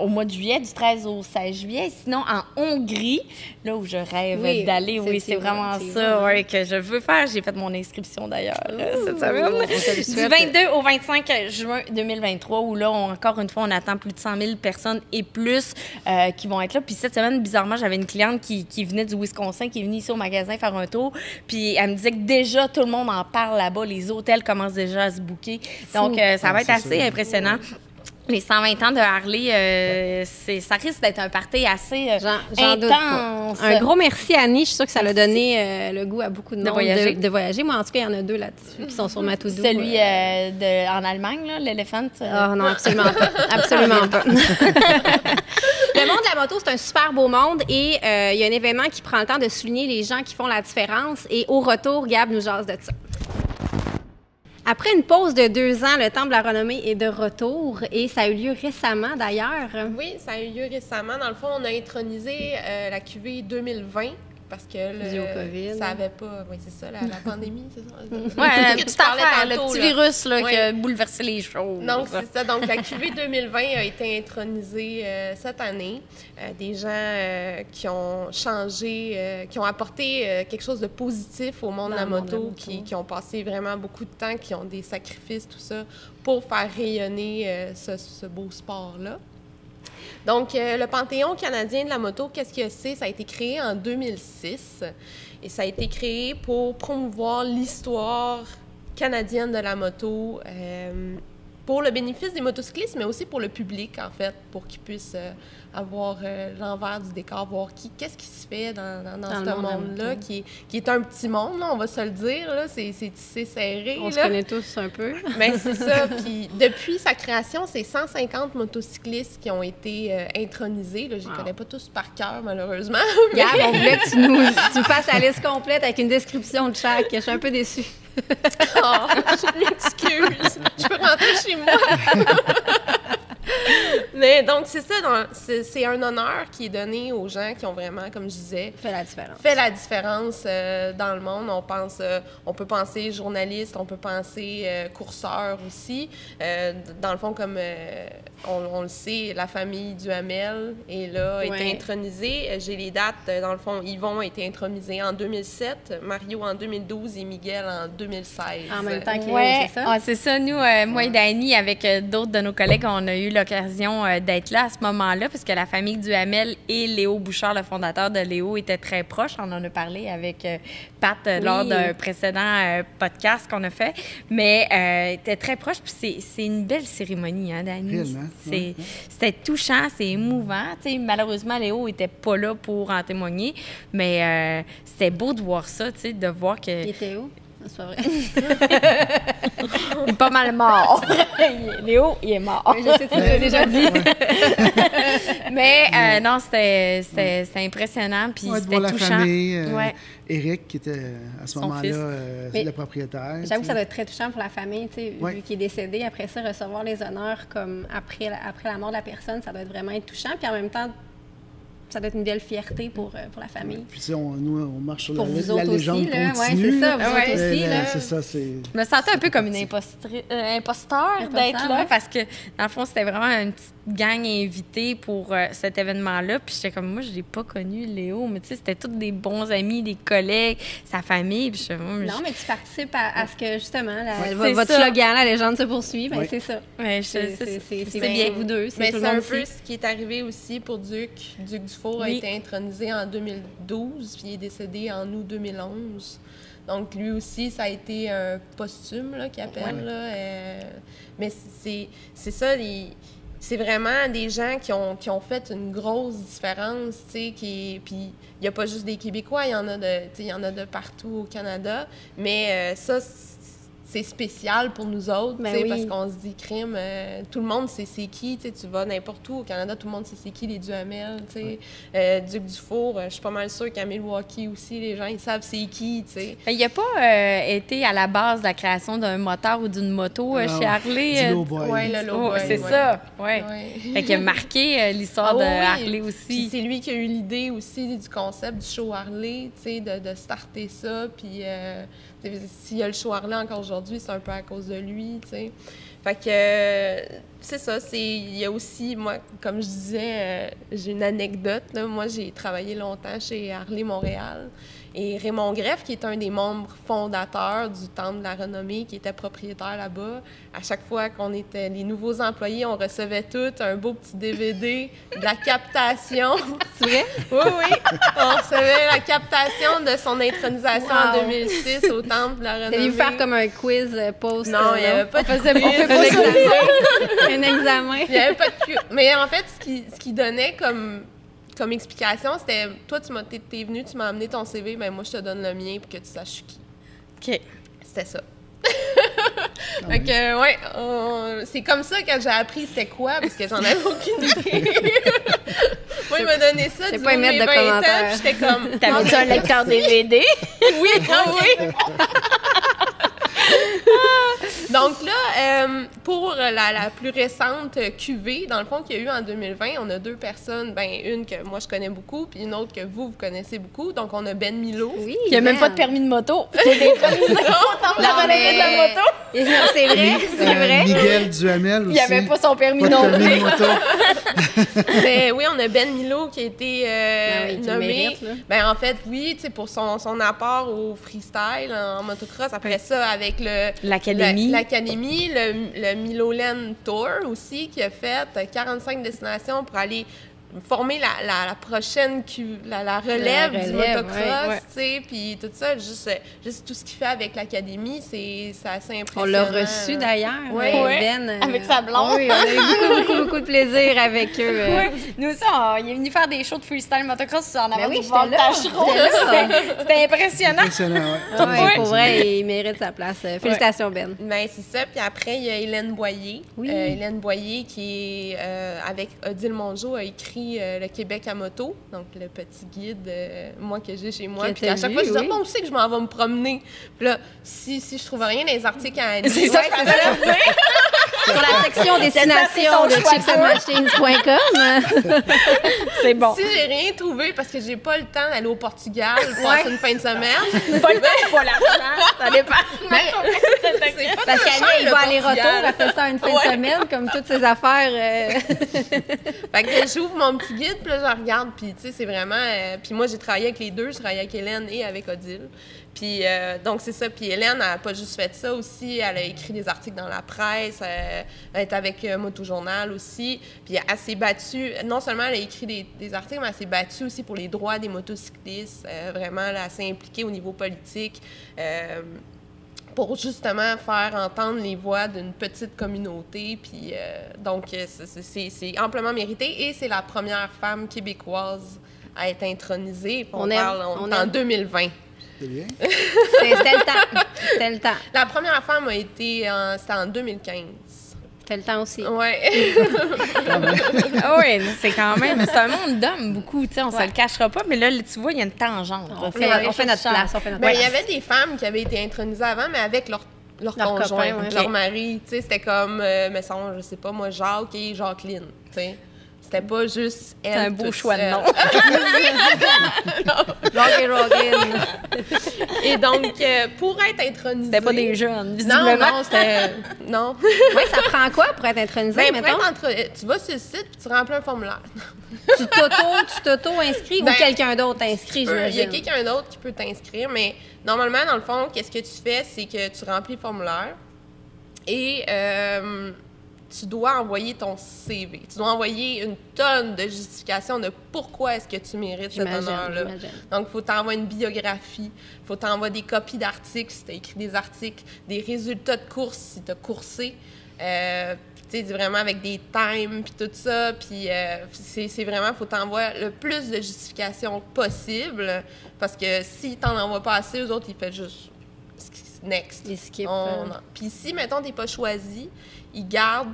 au mois de juillet, du 13 au 16 juillet. Sinon, en Hongrie, là où je rêve Oui, d'aller. Oui, c'est vraiment ça que je veux faire. J'ai fait mon inscription d'ailleurs cette semaine. on te le Du souhaite. 22 au 25 juin 2023, où là, encore une fois, on attend plus de 100 000 personnes et plus qui vont être là. Puis cette semaine, bizarrement, j'avais une cliente qui venait du Wisconsin, qui est venue ici au magasin faire un tour. Puis elle me disait que déjà, tout le monde en parle là-bas. Les hôtels commencent déjà à se booker. Donc, ça va être assez impressionnant. Les 120 ans de Harley, ça risque d'être un party assez J'en doute pas. intense. Un gros merci, Annie. Je suis sûre que ça l'a donné le goût à beaucoup de monde voyager. de voyager. Moi, en tout cas, il y en a 2 là-dessus qui sont sur ma to-do. Celui en Allemagne, là, l'Elephant. Ah non, absolument pas. Absolument pas. Le monde de la moto, c'est un super beau monde et il y a un événement qui prend le temps de souligner les gens qui font la différence. Et au retour, Gab nous jase de ça. Après une pause de 2 ans, le Temple de la Renommée est de retour et ça a eu lieu récemment d'ailleurs. Oui, ça a eu lieu récemment. Dans le fond, on a intronisé la cuvée 2020 parce que Dû au COVID. ça avait pas... Oui, c'est ça, la pandémie, c'est ça? Ouais, Que le tu petit parlais affaire, le tantôt, petit là. virus là, qui Ouais. a bouleversé les choses. Donc, c'est ça. Donc, la QV 2020 a été intronisée cette année. Des gens qui ont changé, qui ont apporté quelque chose de positif au monde de la moto, qui ont passé vraiment beaucoup de temps, qui ont des sacrifices, tout ça, pour faire rayonner ce beau sport-là. Donc, le Panthéon canadien de la moto, qu'est-ce que c'est? Ça a été créé en 2006 et ça a été créé pour promouvoir l'histoire canadienne de la moto pour le bénéfice des motocyclistes, mais aussi pour le public, en fait, pour qu'ils puissent avoir l'envers du décor, voir qu'est-ce qui se fait dans ce monde-là, qui est un petit monde, là, on va se le dire, là, c'est tissé serré. On se connaît tous un peu. Bien, c'est ça. Puis depuis sa création, c'est 150 motocyclistes qui ont été intronisés. Là, je ne les connais pas tous par cœur, malheureusement. Gab, on voulait que tu nous fasses la liste complète avec une description de chaque. Je suis un peu déçue. Oh, je m'excuse. Je peux rentrer chez moi. Mais donc, c'est ça. C'est un honneur qui est donné aux gens qui ont vraiment, comme je disais, Fait la différence. fait la différence dans le monde. On peut penser journaliste, on peut penser courseur aussi. Dans le fond, comme on le sait, la famille Duhamel est là, a été intronisée. J'ai les dates. Dans le fond, Yvon a été intronisé en 2007, Mario en 2012 et Miguel en 2016. En même temps que Ouais, c'est ça? ah, c'est ça. Nous, moi et Dani, avec d'autres de nos collègues, on a eu l'occasion d'être là à ce moment-là, parce que la famille Duhamel et Léo Bouchard, le fondateur de Léo, étaient très proches. On en a parlé avec Pat lors d'un précédent podcast qu'on a fait. Mais étaient très proches. Puis c'est une belle cérémonie, hein, Dani? Réellement, ouais. C'était touchant, c'est émouvant. T'sais, malheureusement, Léo n'était pas là pour en témoigner, mais c'était beau de voir ça, de voir que... Il était où? C'est pas vrai. Il est pas mal mort. Léo, il est mort. Je sais, tu l'as déjà dit. Mais non, c'était impressionnant, puis Ouais, de c'était voir la touchant. famille, Ouais. Eric, qui était à ce Son moment-là Mais le propriétaire. J'avoue que ça doit être très touchant pour la famille, tu sais, Ouais. vu qu'il est décédé. Après ça, recevoir les honneurs comme après la mort de la personne, ça doit être vraiment être touchant. Puis en même temps, ça doit être une belle fierté pour la famille. Puis, tu sais, nous, on marche sur Pour vous la autres légende aussi, là. Ouais, continue. c'est ça, vous Ouais. autres aussi, là. C'est ça, c'est... Je me sentais un peu comme une imposteur d'être là, ouais. parce que, dans le fond, c'était vraiment une petite gang invitée pour cet événement-là. Puis j'étais comme, moi, je l'ai pas connu, Léo, mais tu sais, c'était tous des bons amis, des collègues, sa famille. Puis je Non, mais tu participes à ce que, justement, c'est votre ça. slogan, la légende se poursuit, ben Ouais. c'est ça. ouais, C'est bien. bien vous deux, Mais tout c'est le un monde peu aussi. ce qui est arrivé aussi pour Duc. Duc Dufour a Oui. été intronisé en 2012, puis il est décédé en août 2011. Donc, lui aussi, ça a été un posthume, là, qu'il appelle. Là, mais c'est ça, c'est vraiment des gens qui ont fait une grosse différence, tu sais, puis il n'y a pas juste des Québécois, il y en a de partout au Canada, mais ça, c'est spécial pour nous autres, Ben tu sais, oui. parce qu'on se dit crime, tout le monde sait c'est qui, tu sais, tu vas n'importe où au Canada, tout le monde sait c'est qui les Duhamel, tu sais. Duc Dufour, je suis pas mal sûre qu'à Milwaukee aussi, les gens, ils savent c'est qui, tu sais. Il n'a pas été à la base de la création d'un moteur ou d'une moto Ah, chez Harley. du Lowboy. Ouais, le Oh, Lowboy, c'est ouais. ça, ouais. Ouais. Fait qu'il a marqué l'histoire Ah de oui, Harley Puis aussi. c'est lui qui a eu l'idée aussi du concept du show Harley, tu sais, de starter ça. Puis s'il y a le show Harley encore aujourd'hui, c'est un peu à cause de lui, tu sais. Fait que c'est ça, il y a aussi, moi, comme je disais, j'ai une anecdote, là. Moi, j'ai travaillé longtemps chez Harley Montréal. Et Raymond Greff, qui est un des membres fondateurs du Temple de la Renommée, qui était propriétaire là-bas, à chaque fois qu'on était les nouveaux employés, on recevait tout un beau petit DVD de la captation. C'est vrai? Oui. On recevait la captation de son intronisation en Wow. 2006 au Temple de la Renommée. T'allais faire comme un quiz post. Non, il n'y avait pas de quiz, un examen. Il n'y avait pas de quiz. Mais en fait, ce qui donnait comme explication, c'était toi, t'es venu, tu m'as amené ton CV, ben moi, je te donne le mien pour que tu saches qui. OK. C'était ça. Fait que, ouais, c'est comme ça que j'ai appris c'était quoi, parce que j'en avais aucune idée. Moi, il m'a donné ça, J'ai du pas haut de émettre mes de 20 ans, commentaires. puis j'étais comme... T'avais-tu un lecteur DVD? Oui, oui. Donc là, pour la plus récente cuvée, dans le fond, qu'il y a eu en 2020, on a 2 personnes, une que moi je connais beaucoup, puis une autre que vous connaissez beaucoup. Donc, on a Ben Milo. Oui, Qui a même pas de permis de moto. Qui est intronisé au temple de la renommée de la moto. C'est vrai, c'est vrai. Miguel Duhamel aussi. Il avait pas son permis Pas de non permis plus. de moto. Mais oui, on a Ben Milo qui a été oui, qui nommé. le mérite, là. En fait, oui, tu sais, pour son apport au freestyle en motocross. Après ça, avec L'académie. l'Académie, le Miloland Tour aussi, qui a fait 45 destinations pour aller former la prochaine la relève du motocross, ouais. tu sais, puis tout ça, juste tout ce qu'il fait avec l'académie, c'est assez impressionnant. On l'a reçu d'ailleurs, Oui. Ben. Avec sa blonde. Oui, on a eu beaucoup de plaisir avec eux. Oui. Nous aussi, il est venu faire des shows de freestyle motocross en avant oui, du j'étais là. voltage. C'était impressionnant. Impressionnant, ouais. Ouais, pour vrai, il mérite sa place. Félicitations, Ben. Ben, c'est ça. Puis après, il y a Hélène Boyer. Oui. Hélène Boyer qui est, avec Odile Mongeau, a écrit Le Québec à moto, donc le petit guide, moi, que j'ai chez moi. Que Puis à t'as chaque vu, fois, je dis, oui. moi aussi que je m'en vais me promener. Puis là, si je trouve rien dans les articles à Annie, C'est ça, ouais, c'est ça. Sur la section destination de chicksandmachines.com. C'est bon. si j'ai rien trouvé parce que j'ai pas le temps d'aller au Portugal passer une fin de semaine, Pas le temps, pas l'argent. Ça dépend. c'est pas Parce très qu'Annie, cher, il le va aller-retour, Portugal. elle fait ça une fin de semaine, comme toutes ses affaires. Fait que j'ouvre mon petit guide, puis là, je regarde, puis tu sais, c'est vraiment... puis moi, j'ai travaillé avec les deux, je travaillais avec Hélène et avec Odile. Puis donc, c'est ça. Puis Hélène, elle n'a pas juste fait ça aussi, elle a écrit des articles dans la presse, elle est avec Motojournal aussi. Puis elle s'est battue, non seulement elle a écrit des articles, mais elle s'est battue aussi pour les droits des motocyclistes. Vraiment, là, elle s'est impliquée au niveau politique. Pour justement faire entendre les voix d'une petite communauté. Puis, donc, c'est amplement mérité. Et c'est la première femme québécoise à être intronisée. Puis on est en 2020. C'est bien. C'était le temps. C'était le temps. La première femme a été c'était en 2015. C'était le temps aussi. Ouais. Ah oui, c'est quand même. C'est un monde d'hommes, beaucoup. Tu sais, on se le cachera pas, mais là, tu vois, il y a une tangente. On fait notre place. On fait notre Ben, il place. y avait des femmes qui avaient été intronisées avant, mais avec leur Leur conjoint, copain, ouais. leur Ok. mari. Tu sais, c'était comme, mettons, je sais pas, moi, Jacques et Jacqueline. Tu sais. C'était pas juste elle. C'est un beau toute choix de seule. nom. Rocky Rogan. Et donc, pour être intronisée... C'était pas des jeunes, Non, visiblement. non, c'était... Non. Oui, ça prend quoi pour être intronisé, Ben, pour mettons? être tu vas sur le site puis tu remplis un formulaire. Tu t'auto-inscris ou Ben, quelqu'un d'autre t'inscrit, Il y a j'imagine? quelqu'un d'autre qui peut t'inscrire, mais normalement, dans le fond, qu'est-ce que tu fais, c'est que tu remplis le formulaire et tu dois envoyer ton CV. Tu dois envoyer une tonne de justifications de pourquoi est-ce que tu mérites cet J'imagine, honneur-là. j'imagine. Donc, il faut t'envoyer une biographie, il faut t'envoyer des copies d'articles si tu as écrit des articles, des résultats de course si tu as coursé. Tu sais, vraiment avec des times, puis tout ça. Puis c'est vraiment, il faut t'envoyer le plus de justifications possible. Parce que si t'en envoies pas assez, eux autres, ils font juste next. Ils skippent. Puis si, mettons, t'es pas choisi, ils gardent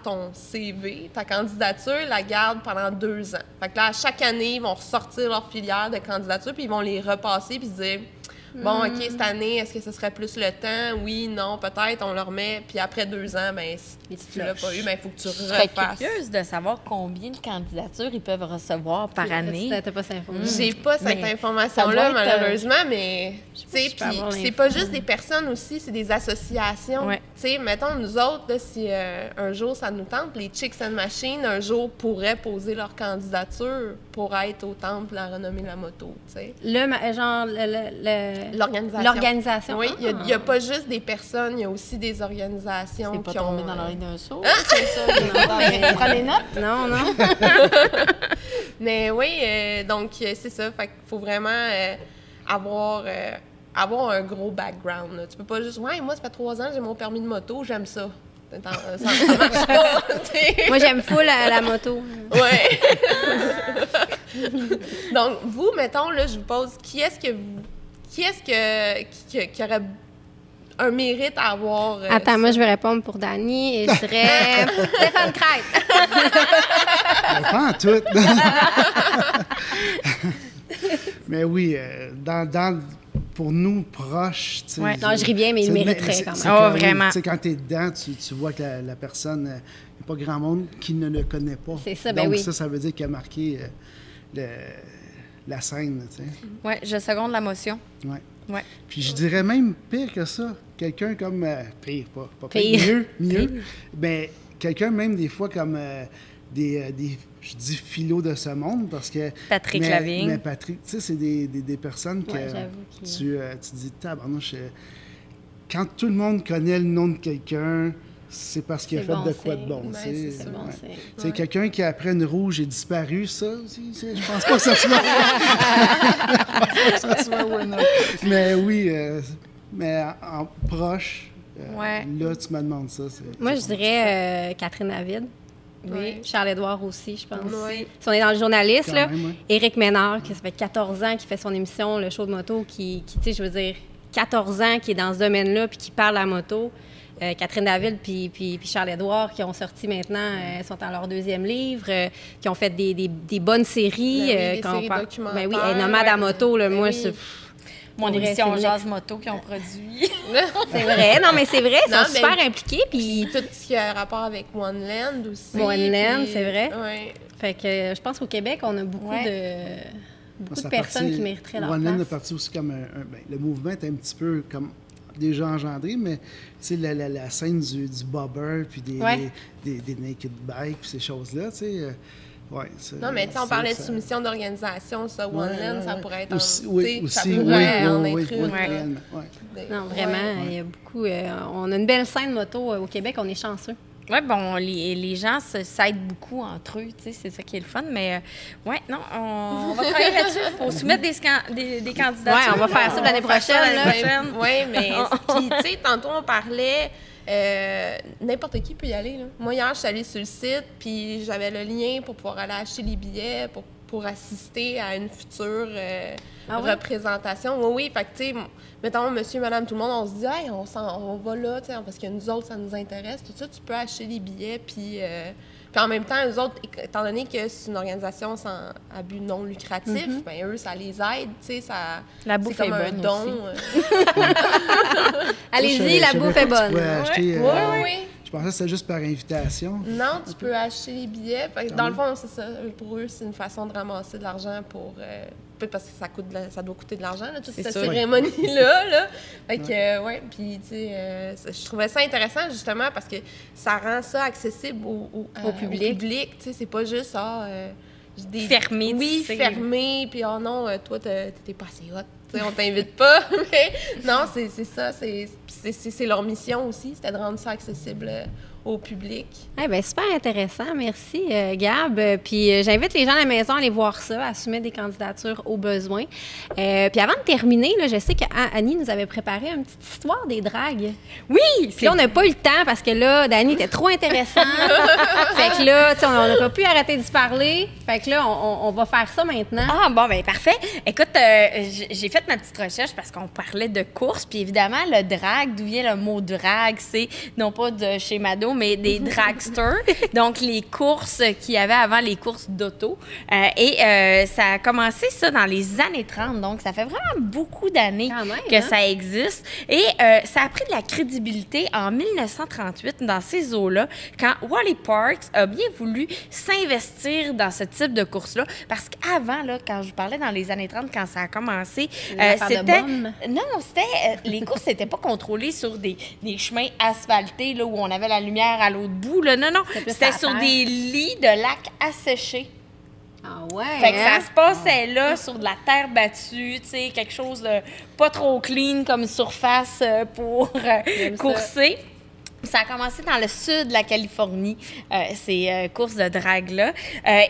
ton CV, ta candidature, la gardent pendant 2 ans. Fait que là, à chaque année, ils vont ressortir leur filière de candidature, puis ils vont les repasser, puis se dire... Bon, OK, cette année, est-ce que ce serait plus le temps? Oui, non, peut-être, on le remet. Puis après 2 ans, ben si tu l'as pas eu, ben il faut que tu Je serais refasses. curieuse de savoir combien de candidatures ils peuvent recevoir par année. T'as pas cette info. J'ai pas cette Mais information-là, ça doit être, malheureusement, mais tu sais, si je peux puis avoir c'est l'info. pas juste des personnes aussi, c'est des associations. Ouais. Tu sais, mettons, nous autres, là, si un jour ça nous tente, les Chicks and Machines, un jour pourraient poser leur candidature pour être au temple la renommée de la moto, tu sais. L'organisation. Oui, il n'y a pas juste des personnes, il y a aussi des organisations C'est pas qui tombé ont... dans l'oreille d'un saut. C'est ça. Non, mais- Prends des notes. Non, non. Mais oui, donc c'est ça. Fait qu'il faut vraiment avoir un gros background. Là. Tu peux pas juste, ouais, moi, ça fait 3 ans, j'ai mon permis de moto, j'aime ça. Ça marche pas. T'sais. Moi, j'aime full la moto. Ouais. Donc, vous, mettons, là, je vous pose, qui est-ce qui aurait un mérite à avoir... Attends, moi, je vais répondre pour Dani et je dirais Stéphane Crête. Pas en tout. Mais oui, pour nous, proches, tu sais. Ouais. Non, je ris bien, mais il c'est- mériterait quand même. c'est Oh, que, oui, vraiment. tu sais, quand tu es dedans, tu vois que la personne, il n'y a pas grand monde qui ne le connaît pas. C'est ça, ben Donc, oui. ça veut dire qu'il a marqué la scène, tu sais. Oui, je seconde la motion. Ouais. Ouais. Puis je dirais même pire que ça. Quelqu'un comme... pire, pas Pire. pire. Mieux. Ben, quelqu'un même des fois comme des je dis philo de ce monde parce que... Patrick mais, Lavigne. Mais Patrick, tu sais, c'est des personnes que Ouais, j'avoue qu'il- tu dis, tabarnouche, quand tout le monde connaît le nom de quelqu'un, c'est parce qu'il a C'est fait bon de quoi de signe. bon. Ben, tu sais. c'est bon Ouais. signe. Tu sais, quelqu'un qui après une rouge est disparu, ça aussi, je pense pas que ça soit... ça soit winner. Mais oui, mais en proche, Ouais. là, tu me demandes ça. Moi, je dirais Catherine David. Oui. Charles-Édouard aussi, je pense. Oui. Si on est dans le journaliste, Quand là, même, ouais. Éric Ménard, qui ça fait 14 ans qu'il fait son émission, le show de moto, qui tu sais, je veux dire, 14 ans qui est dans ce domaine-là, puis qui parle à la moto. Catherine David puis Charles-Édouard, qui ont sorti maintenant, sont dans leur 2e livre, qui ont fait des bonnes séries. Ben oui, des quand on séries parle- documentaires, Ben oui, Nomade à ouais. moto, là, Ben moi, oui. c'est... Mon Pour vrai, émission c'est Jazz Moto qui ont produit. C'est vrai, non, mais c'est vrai, ils Non, sont mais- super impliqués, puis... Tout ce qui a rapport avec One Land aussi. One Land, puis- c'est vrai. Ouais. Fait que je pense qu'au Québec, on a beaucoup de Ça personnes partit- qui mériteraient leur One Land est place. parti aussi comme ben, le mouvement est un petit peu comme déjà engendré, mais tu sais, la scène du bobber, puis Ouais. des naked bikes, puis ces choses-là, tu sais. Ouais, Non, mais tu sais, on parlait de ça- soumission d'organisation, ça, One Ouais, Land, ouais, ça ouais. pourrait être Aussi, en, oui, tu sais, aussi, ça oui, pourrait en oui, être oui, une. réellement, ouais. Non, vraiment, Ouais. il y a beaucoup... on a une belle scène moto au Québec, on est chanceux. Oui, bon, les gens s'aident beaucoup entre eux, tu sais, c'est ça qui est le fun. Mais, ouais, non, on va travailler là-dessus. Il faut soumettre des candidats. Ouais, on va faire ça l'année prochaine, là. Oui, mais puis, tu sais, tantôt, on parlait, n'importe qui peut y aller. Là. Moi, hier, je suis allée sur le site, puis j'avais le lien pour pouvoir aller acheter les billets pour assister à une future Ah ouais? représentation. Oui, oui, fait que, tu sais, mettons, monsieur, madame, tout le monde, on se dit, hey, on va là, tu sais, parce que nous autres, ça nous intéresse. Tout ça, tu peux acheter les billets, puis en même temps, eux autres, étant donné que c'est une organisation sans à but non lucratif, ben eux, ça les aide, tu sais, ça... La bouffe c'est comme est un bonne don. Allez-y, la bouffe est bonne. Acheter, Oui, oui. je pensais que c'était juste par invitation. Non, tu peux acheter les billets. Fait que dans le fond, c'est ça. Pour eux, c'est une façon de ramasser de l'argent pour... peut-être parce que ça doit coûter de l'argent, là, toute C'est cette sûr. cérémonie-là. Là. Fait que, ouais, puis, tu sais, je trouvais ça intéressant, justement, parce que ça rend ça accessible au public. Tu sais, c'est pas juste, Fermé, Oui, tu sais. fermé, puis oh non, toi, t'es pas assez hot. Tu sais, on t'invite pas. Mais non, c'est ça. C'est leur mission aussi, c'était de rendre ça accessible au public. Eh bien, super intéressant. Merci, Gab. Puis j'invite les gens à la maison à aller voir ça, à soumettre des candidatures au besoin. Puis avant de terminer, là, je sais qu'Annie nous avait préparé une petite histoire des dragues. Oui, Puis là, on n'a pas eu le temps parce que là, Dani était trop intéressant. Fait que là, tu sais, on n'a pas pu arrêter d'y parler. Fait que là, on va faire ça maintenant. Ah, bon, ben parfait. Écoute, j'ai fait ma petite recherche parce qu'on parlait de course. Puis évidemment, le drag, d'où vient le mot drag, c'est non pas de chez Mado, mais des dragsters. Donc, les courses qu'il y avait avant les courses d'auto. Ça a commencé, ça, dans les années 30. Donc, ça fait vraiment beaucoup d'années Quand même, que hein? ça existe. Et ça a pris de la crédibilité en 1938 dans ces eaux-là, quand Wally Parks a bien voulu s'investir dans ce type de course-là. Parce qu'avant, là, quand je vous parlais dans les années 30, quand ça a commencé, affaire de c'était... bombes. Non, c'était... les courses n'étaient pas contrôlées sur des chemins asphaltés, là, où on avait la lumière à l'autre bout. Là. Non, C'était plus c'était à sur terre. des lits de lacs asséchés. Ah ouais. Fait que hein? ça se passait là, sur de la terre battue, tu sais, quelque chose de pas trop clean comme surface pour courser. Ça a commencé dans le sud de la Californie, ces courses de drague-là.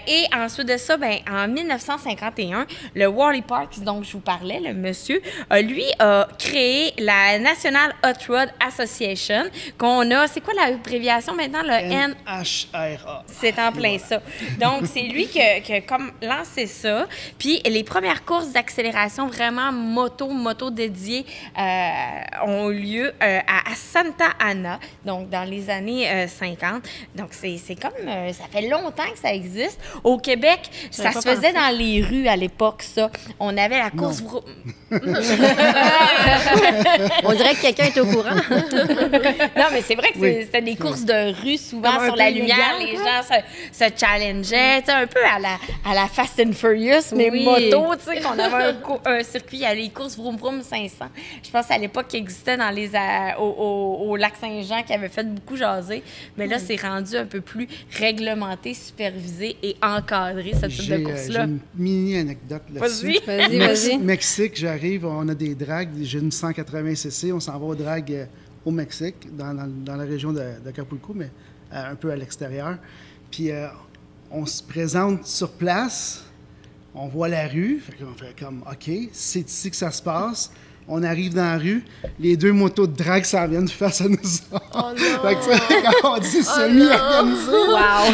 Et ensuite de ça, ben, en 1951, le Wally Parks, dont je vous parlais, le monsieur, lui a créé la National Hot Rod Association, qu'on a... C'est quoi l'abréviation maintenant? Le N... NHRA. C'est en plein ça. Donc, c'est lui qui a comme lancé ça. Puis, les premières courses d'accélération vraiment moto dédiées ont eu lieu à Santa Ana, donc dans les années 50. Donc, c'est comme... ça fait longtemps que ça existe. Au Québec, ça se faisait dans les rues à l'époque, ça. On avait la course... On dirait que quelqu'un est au courant. Non, mais c'est vrai que c'était des courses de rue, souvent Comme un sur la peu lumière. illégal, Les gens se challengeaient, tu sais, un peu à la Fast and Furious, mais Oui. moto, tu sais, qu'on avait un circuit, il y a les courses Vroom Vroom 500. Je pense à l'époque qui existait dans au lac Saint-Jean, qui avait fait beaucoup jaser. Mais là, c'est rendu un peu plus réglementé, supervisé et encadré, ce type de J'ai course-là. une mini anecdote là-dessus. Vas-y. Vas-y. Mexique, j'arrive, on a des drags, j'ai une 180 cc, on s'en va au drag au Mexique, dans la région d'Acapulco, mais un peu à l'extérieur. Puis on se présente sur place, on voit la rue, on fait comme OK, c'est ici que ça se passe. On arrive dans la rue, les deux motos de drag s'en viennent face à nous autres. Oh non! Fait que, tu sais, quand on dit semi-organisé, Wow!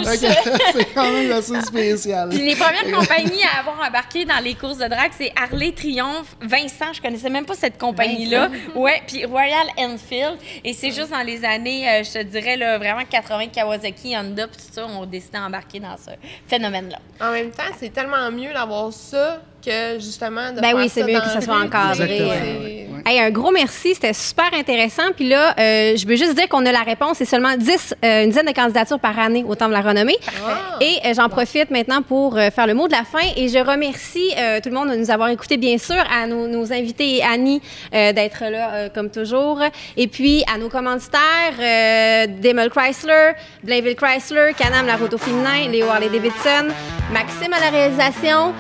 fait que c'est quand même assez spécial. Puis les premières compagnies à avoir embarqué dans les courses de drague, c'est Harley Triomphe, Vincent, je connaissais même pas cette compagnie-là. Ouais, puis Royal Enfield. Et c'est juste dans les années, je te dirais, là, vraiment 80, Kawasaki, Honda, puis tout ça, ont décidé d'embarquer dans ce phénomène-là. En même temps, c'est tellement mieux d'avoir ça que justement de Ben faire oui, c'est ça mieux dans que ça la soit rue, encadré. tu sais, Exactement, c'est- Hey, un gros merci, c'était super intéressant. Puis là, je veux juste dire qu'on a la réponse. C'est seulement une dizaine de candidatures par année au Temple de la Renommée. Ah. Et j'en profite maintenant pour faire le mot de la fin. Et je remercie tout le monde de nous avoir écoutés, bien sûr, à nos invités et Annie d'être là comme toujours. Et puis à nos commanditaires, Daimler Chrysler, Blainville Chrysler, Can-Am La Route au féminin, Léo Harley-Davidson, Maxime à la réalisation,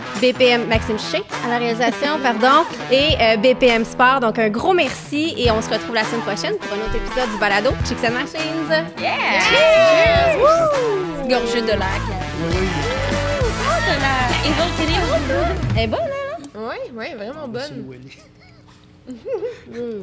Maxime Shea à la réalisation, pardon, et BPM Sport. Donc, un gros merci et on se retrouve la semaine prochaine pour un autre épisode du balado Chicks and Machines. Yeah! Cheers! Woo! Gorgée de l'air. Oh, de la Evil Kennedy. Elle est bonne, hein? Oui, oui, vraiment C'est bonne. Willy.